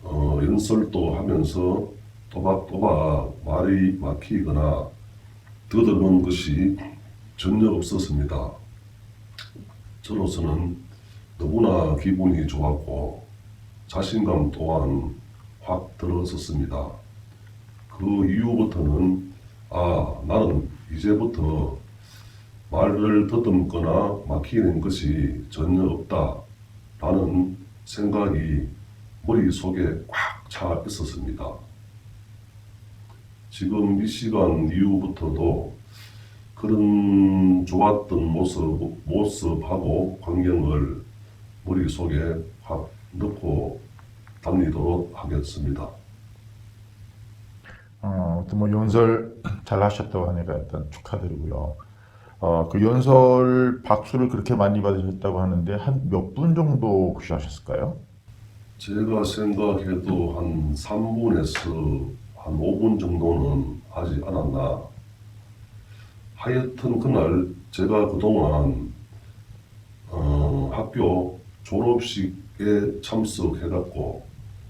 연설도 하면서 또박또박 말이 막히거나 더듬은 것이 전혀 없었습니다. 저로서는 너무나 기분이 좋았고 자신감 또한 확 들었었습니다. 그 이후부터는 나는 이제부터 말을 더듬거나 막히는 것이 전혀 없다라는 생각이 머릿속에 꽉 차 있었습니다. 지금 이 시간 이후부터도 그런 좋았던 모습하고 광경을 머릿속에 확 넣고 다니도록 하겠습니다. 아무튼 뭐 연설 잘 하셨다고 하니까 일단 축하드리고요. 그 연설 박수를 그렇게 많이 받으셨다고 하는데 한 몇 분 정도 혹시 하셨을까요? 제가 생각해도 한 3분에서 한 5분 정도는 하지 않았나. 하여튼 그날 제가 그동안 학교 졸업식에 참석해갖고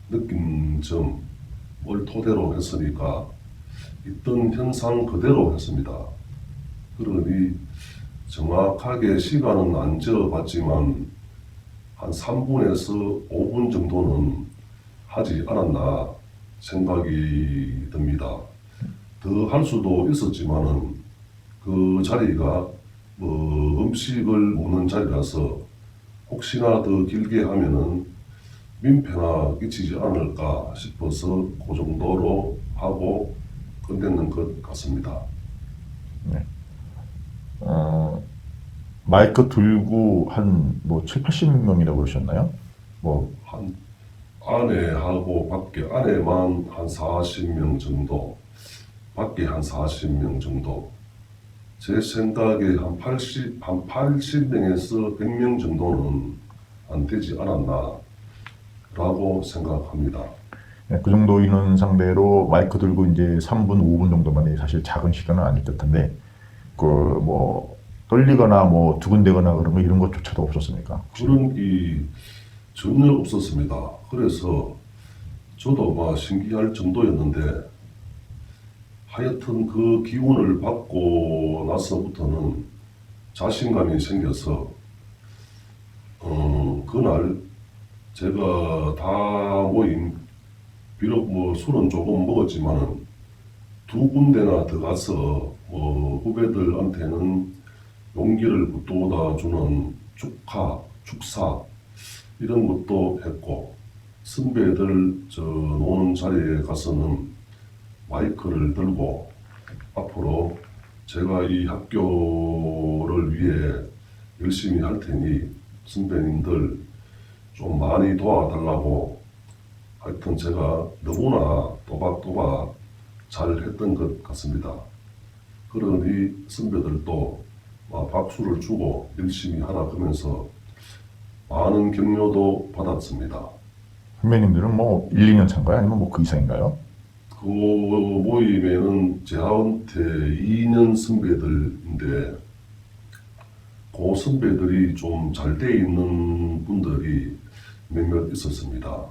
느낀 점을 토대로 했으니까 있던 현상 그대로 했습니다. 그러니 정확하게 시간은 안 재어봤지만 한 3분에서 5분 정도는 하지 않았나 생각이 듭니다. 더 할 수도 있었지만은 그 자리가 음식을 먹는 자리라서 혹시나 더 길게 하면은 민폐나 끼치지 않을까 싶어서 그 정도로 하고 끝냈는 것 같습니다. 네. 마이크 들고 한 뭐 70-80명이라고 그러셨나요? 뭐 한 안에하고 밖에, 안에만 한 40명 정도, 밖에 한 40명 정도. 제 생각에 한 80명에서 100명 정도는 안 되지 않았나 라고 생각합니다. 네, 그 정도 인원 상대로 마이크 들고 이제 3분, 5분 정도만 사실 작은 시간은 아닐 듯한데 그 뭐 떨리거나 뭐 두근대거나 그런 거 이런 것조차도 없었습니까? 그런 게 전혀 없었습니다. 그래서 저도 막 신기할 정도였는데 하여튼 그 기운을 받고 나서부터는 자신감이 생겨서 그날 제가 다 모인 비록 뭐 술은 조금 먹었지만은 두 군데나 더 가서 뭐 후배들한테는 용기를 북돋아 주는 축하, 축사 이런 것도 했고 선배들 노는 자리에 가서는 마이크를 들고 앞으로 제가 이 학교를 위해 열심히 할 테니 선배님들 좀 많이 도와달라고 하여튼 제가 너무나 또박또박 잘 했던 것 같습니다. 그러니 선배들도 막 박수를 주고 열심히 하라 하면서 많은 격려도 받았습니다. 선배님들은 뭐 1, 2년 차인가요? 아니면 뭐 그 이상인가요? 그 모임에는 저한테 2년 선배들인데 그 선배들이 좀 잘 돼 있는 분들이 몇몇 있었습니다.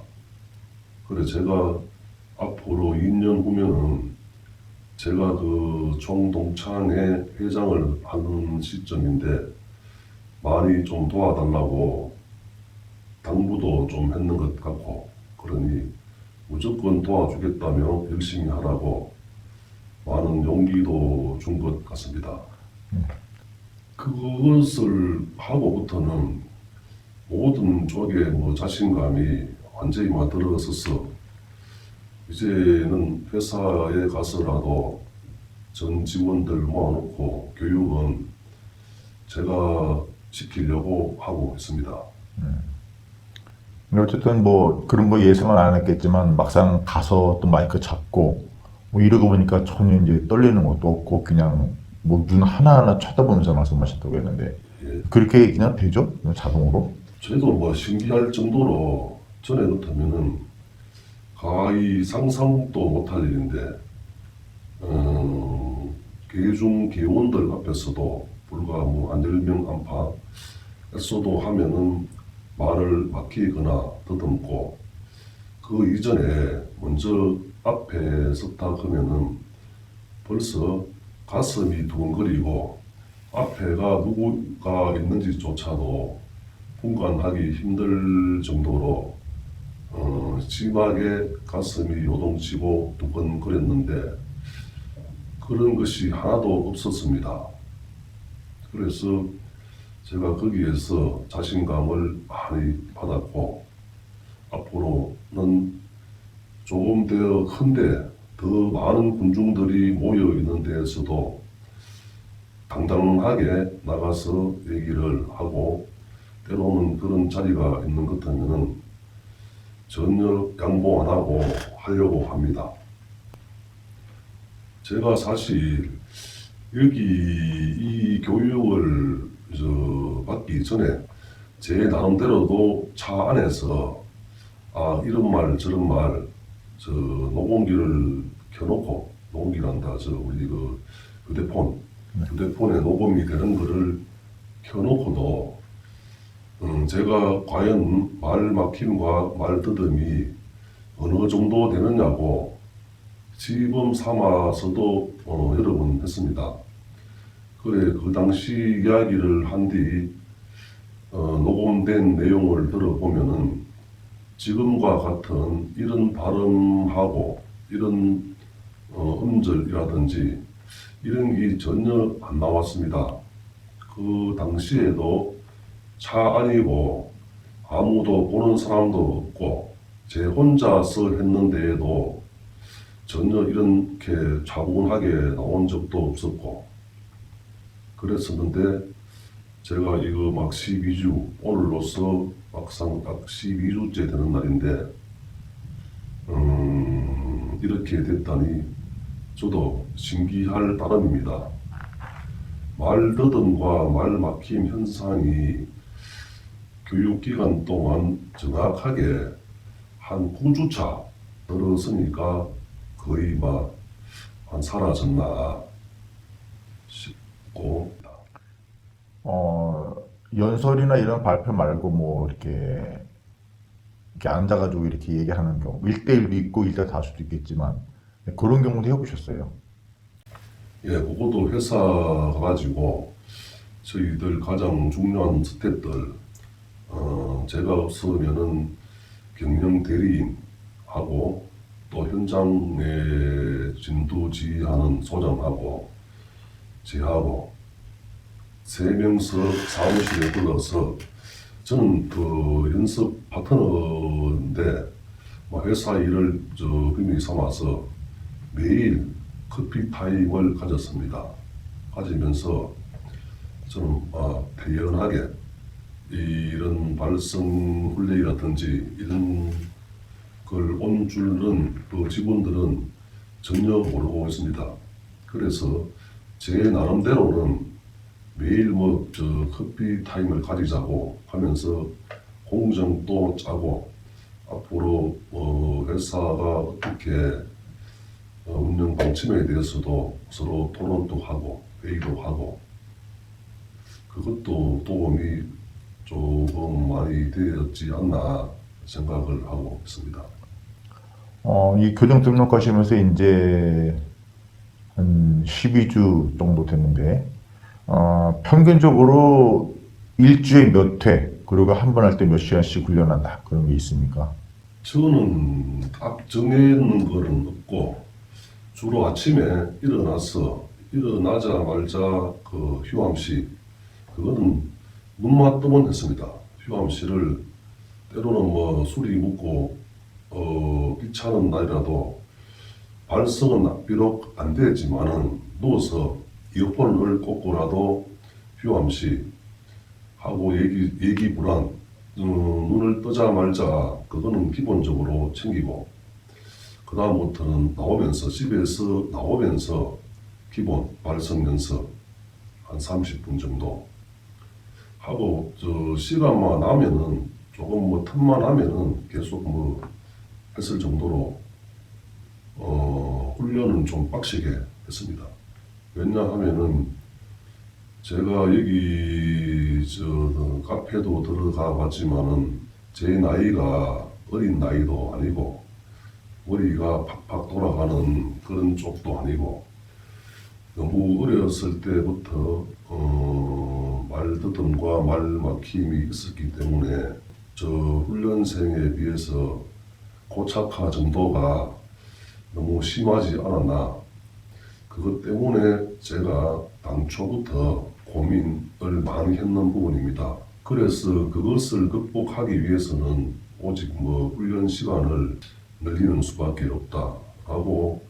그래 제가 앞으로 2년 후면은 제가 그 총동창회 회장을 하는 시점인데 많이 좀 도와달라고 당부도 좀 했는 것 같고 그러니 무조건 도와주겠다며 열심히 하라고 많은 용기도 준 것 같습니다. 그것을 하고부터는 모든 쪽에 뭐 자신감이 완전히 막 들어서서 이제는 회사에 가서라도 전 직원들 모아놓고 교육은 제가 시키려고 하고 있습니다. 근데 어쨌든 뭐 그런 거 예상은 안 했겠지만 막상 가서 또 마이크 잡고 뭐 이러고 보니까 전혀 이제 떨리는 것도 없고 그냥 뭐 눈 하나하나 쳐다보면서 말씀하셨다고 했는데 예. 그렇게 그냥 되죠? 그냥 자동으로? 저도 뭐 신기할 정도로 전에 같으면은 거의 상상도 못할 일인데 계중 계원들 앞에서도 불과 뭐 한 10명 안팎 했어도 하면은 말을 막히거나 더듬고 그 이전에 먼저 앞에 섰다 하면은 벌써 가슴이 두근거리고 앞에가 누구가 있는지조차도 분간하기 힘들 정도로 심하게 가슴이 요동치고 두근거렸는데 그런 것이 하나도 없었습니다. 그래서 제가 거기에서 자신감을 많이 받았고 앞으로는 조금 더 큰데 더 많은 군중들이 모여 있는 데에서도 당당하게 나가서 얘기를 하고 때로는 그런 자리가 있는 것 같으면은 전혀 양보 안 하고 하려고 합니다. 제가 사실 여기 이 교육을 받기 전에 제 나름대로도 차 안에서 이런 말 저런 말 녹음기를 켜놓고 녹음기란다 우리 그 휴대폰에 녹음이 되는 거를 켜놓고도 제가 과연 말 막힘과 말 더듬이 어느 정도 되느냐고 시범 삼아서도 여러 번 했습니다. 그래 그 당시 이야기를 한 뒤 녹음된 내용을 들어보면은 지금과 같은 이런 발음하고 이런 음절이라든지 이런 게 전혀 안 나왔습니다. 그 당시에도 차 안이고 아무도 보는 사람도 없고 제 혼자서 했는데도 전혀 이렇게 차분하게 나온 적도 없었고 그랬었는데 제가 이거 막 12주 오늘로서 막상 딱 12주째 되는 날인데 이렇게 됐다니 저도 신기할 따름입니다. 말 더듬과 말 막힘 현상이 교육기간 동안 정확하게 한 9주차 들었으니까 거의 막 안 사라졌나 싶고 연설이나 이런 발표 말고 뭐 이렇게 앉아가지고 이렇게 얘기하는 경우 1대1도 있고 1대 다수도 있겠지만 그런 경우도 해보셨어요? 예, 그것도 회사 가가지고 저희들 가장 중요한 스태프들, 제가 없으면은 경영 대리인하고 또 현장에 진두지휘하는 소장하고 제하고 3명서 사무실에 불러서 저는 그 연습 파트너인데 회사 일을 의미 삼아서 매일 커피 타임을 가졌습니다. 가지면서 저는 태연하게 이런 발성 훈련이라든지 이런 걸 온 줄은 또 직원들은 전혀 모르고 있습니다. 그래서 제 나름대로는 매일 커피 타임을 가지자고 하면서 공정도 짜고 앞으로 회사가 어떻게 운영 방침에 대해서도 서로 토론도 하고 회의도 하고 그것도 도움이 조금 많이 되었지 않나 생각을 하고 있습니다. 이 교정 등록하시면서 이제 한 12주 정도 됐는데, 평균적으로 일주에 몇 회, 그리고 한 번 할 때 몇 시간씩 훈련한다. 그런 게 있습니까? 저는 딱 정해놓은 거는 없고, 주로 아침에 일어나자마자 그 휴암시, 그거는 눈만 뜨면 했습니다. 휴암시를 때로는 술이 묵고, 귀찮은 날이라도 발성은 비록 안 되지만은 누워서 이어폰을 꽂고라도 휴암시 하고 얘기 불안 눈을 뜨자 말자 그거는 기본적으로 챙기고 그 다음부터는 집에서 나오면서 기본 발성 연습 한 30분 정도 하고 시간만 나면은 조금 틈만 나면은 계속 했을 정도로 훈련은 좀 빡시게 했습니다. 왜냐하면은 제가 여기 카페도 들어가 봤지만은 제 나이가 어린 나이도 아니고 머리가 팍팍 돌아가는 그런 쪽도 아니고 너무 어렸을 때부터 말더듬과 말 막힘이 있었기 때문에 저 훈련생에 비해서 고착화 정도가 너무 심하지 않았나. 그것 때문에 제가 당초부터 고민을 많이 했는 부분입니다. 그래서 그것을 극복하기 위해서는 오직 훈련 시간을 늘리는 수밖에 없다라고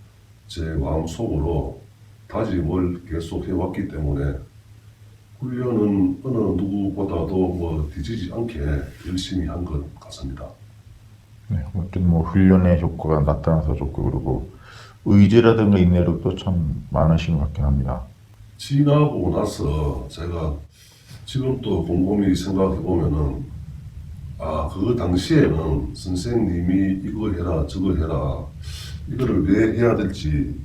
제 마음속으로 다짐을 계속 해왔기 때문에 훈련은 어느 누구보다도 뒤지지 않게 열심히 한 것 같습니다. 네, 어쨌든 훈련의 효과가 나타나서 좋고, 그리고 의지라든가 인내력도 참 많으신 것 같긴 합니다. 지나고 나서 제가 지금 또 곰곰이 생각해 보면은 그 당시에는 선생님이 이거 해라 저거 해라 이거를 왜 해야 될지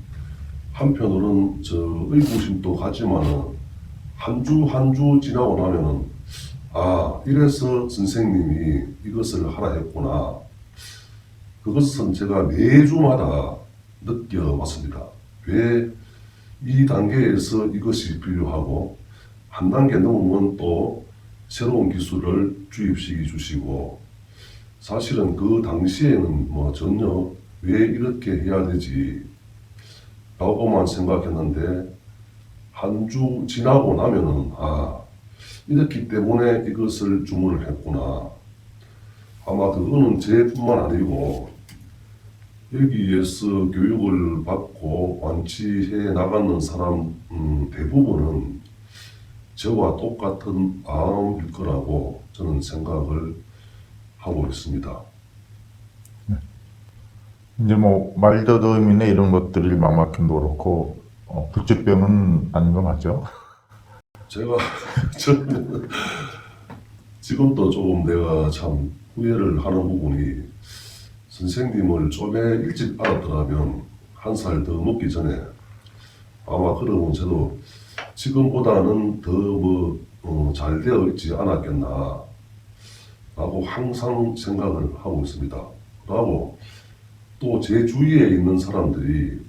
한편으로는 의구심도 가지만은 한 주 지나고 나면은 이래서 선생님이 이것을 하라 했구나. 그것은 제가 매주마다 느껴왔습니다. 왜 이 단계에서 이것이 필요하고 한 단계 넘으면 또 새로운 기술을 주입시켜 주시고 사실은 그 당시에는 전혀 왜 이렇게 해야 되지 라고만 생각했는데 한 주 지나고 나면은 이렇기 때문에 이것을 주문을 했구나. 아마 그거는 제뿐만 아니고 여기에서 교육을 받고 완치해 나가는 사람 대부분은 저와 똑같은 마음일 거라고 저는 생각을 하고 있습니다. 이제 말더듬이나 이런 것들이 막막힘도 그렇고, 불치병은 아닌 거 맞죠? 저는 지금도 조금 내가 참 후회를 하는 부분이 선생님을 좀 일찍 알았더라면 한 살 더 먹기 전에 아마 그러면 저도 지금보다는 더 잘 되어 있지 않았겠나 라고 항상 생각을 하고 있습니다. 라고 또 제 주위에 있는 사람들이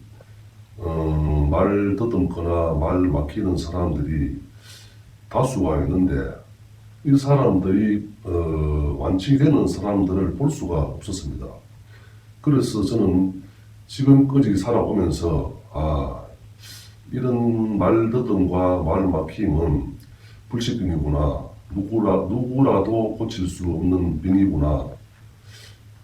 말 더듬거나 말 막히는 사람들이 다수가 있는데 이 사람들이 완치되는 사람들을 볼 수가 없었습니다. 그래서 저는 지금까지 살아오면서 이런 말더듬과 말 막힘은 불치병이구나, 누구라도 고칠 수 없는 병이구나,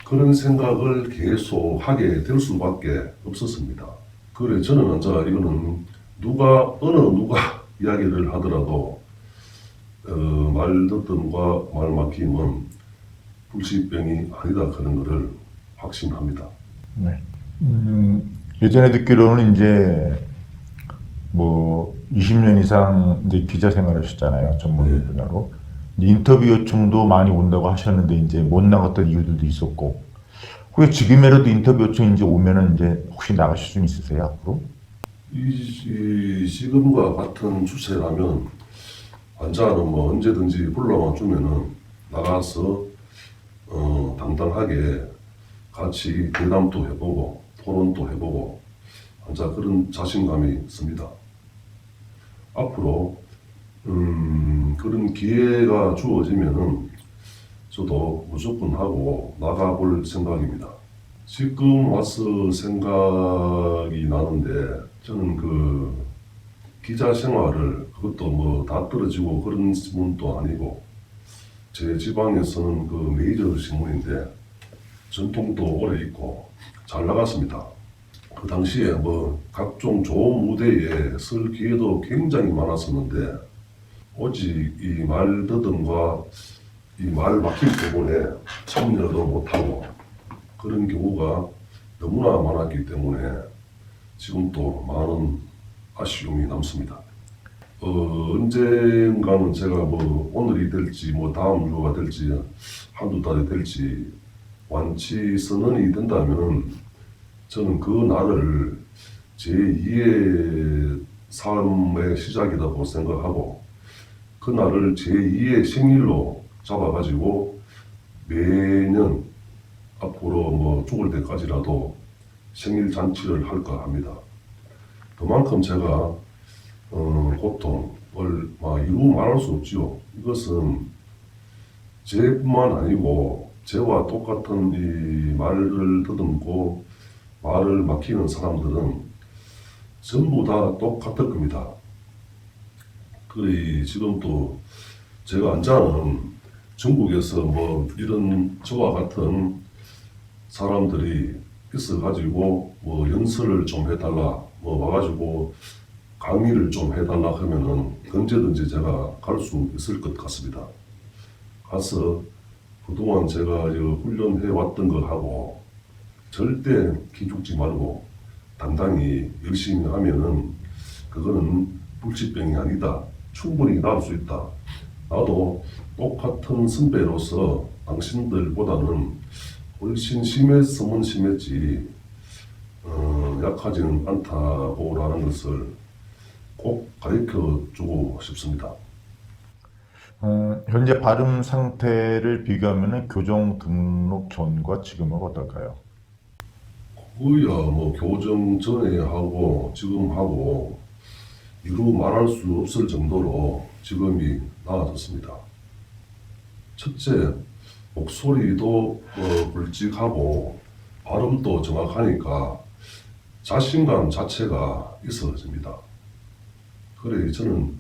그런 생각을 계속 하게 될 수밖에 없었습니다. 그래 저는 이제 이거는 어느 누가 이야기를 하더라도 말더듬과 말 막힘은 불치병이 아니다, 그런 거를 확신합니다. 네. 예전에 듣기로는 이제 뭐 20년 이상 이제 기자 생활하셨잖아요, 전문 분야로. 인터뷰 요청도 많이 온다고 하셨는데 이제 못 나갔던 이유들도 있었고. 혹시 지금이라도 인터뷰 요청 이제 오면은 이제 혹시 나가실 수 있으세요 앞으로? 지금과 같은 추세라면 환자는 뭐 언제든지 불러와 주면은 나가서 당당하게 같이 대담도 해보고 토론도 해보고 환자 그런 자신감이 있습니다. 앞으로 그런 기회가 주어지면은 저도 무조건 하고 나가볼 생각입니다. 지금 와서 생각이 나는데 저는 그 기자 생활을 그것도 뭐 다 떨어지고 그런 신문도 아니고 제 지방에서는 그 메이저 신문인데 전통도 오래 있고 잘 나갔습니다. 그 당시에 뭐 각종 좋은 무대에 설 기회도 굉장히 많았었는데 오직 이 말더듬과 이 말 막힘 때문에 참여도 못하고 그런 경우가 너무나 많았기 때문에 지금 또 많은 아쉬움이 남습니다. 언젠가는 제가 뭐 오늘이 될지 뭐 다음 주가 될지 한두 달이 될지 완치 선언이 된다면 저는 그 날을 제2의 삶의 시작이라고 생각하고 그 날을 제2의 생일로 잡아가지고 매년 앞으로 뭐 죽을 때까지라도 생일 잔치를 할까 합니다. 그만큼 제가 고통을 이루 말할 수 없지요. 이것은 제뿐만 아니고 저와 똑같은 이 말을 더듬고 말을 막히는 사람들은 전부 다 똑같을 겁니다. 그래 지금 또 제가 앉아는 전국에서 뭐 이런 저와 같은 사람들이 있어가지고 뭐 연설을 좀 해달라, 뭐 와가지고 강의를 좀 해달라 하면은 언제든지 제가 갈 수 있을 것 같습니다. 가서 그동안 제가 훈련해 왔던 거 하고 절대 기죽지 말고 당당히 열심히 하면은 그거는 불치병이 아니다. 충분히 나을 수 있다. 나도 똑같은 선배로서 당신들보다는 훨씬 심했으면 심했지 약하지는 않다고라는 것을 꼭 가르쳐 주고 싶습니다. 현재 발음 상태를 비교하면 교정 등록 전과 지금은 어떨까요? 그야 뭐 교정 전에 하고 지금 하고 이루 말할 수 없을 정도로 지금이 나아졌습니다. 첫째, 목소리도 굵직하고 발음도 정확하니까 자신감 자체가 있어집니다. 그래 저는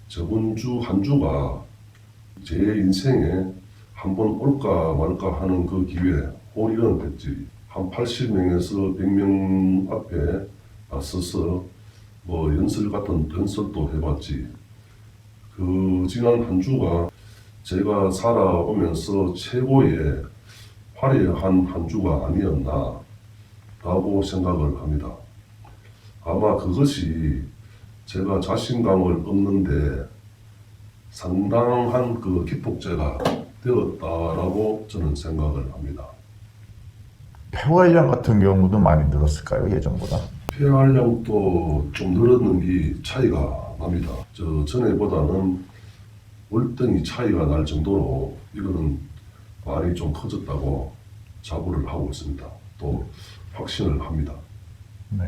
저번 주 한 주가 제 인생에 한번 올까 말까 하는 그 기회, 홀이런 됐지. 한 80명에서 100명 앞에 나서서 뭐 연설도 해봤지. 그 지난 한 주가 제가 살아오면서 최고의 화려한 한 주가 아니었나 라고 생각을 합니다. 아마 그것이 제가 자신감을 얻는데 상당한 그 기폭제가 되었다라고 저는 생각을 합니다. 폐활량 같은 경우도 많이 늘었을까요, 예전보다? 폐활량도 좀 늘었는 게 차이가 납니다. 전에보다는 월등히 차이가 날 정도로 이거는 많이 좀 커졌다고 자부를 하고 있습니다. 또 확신을 합니다. 네.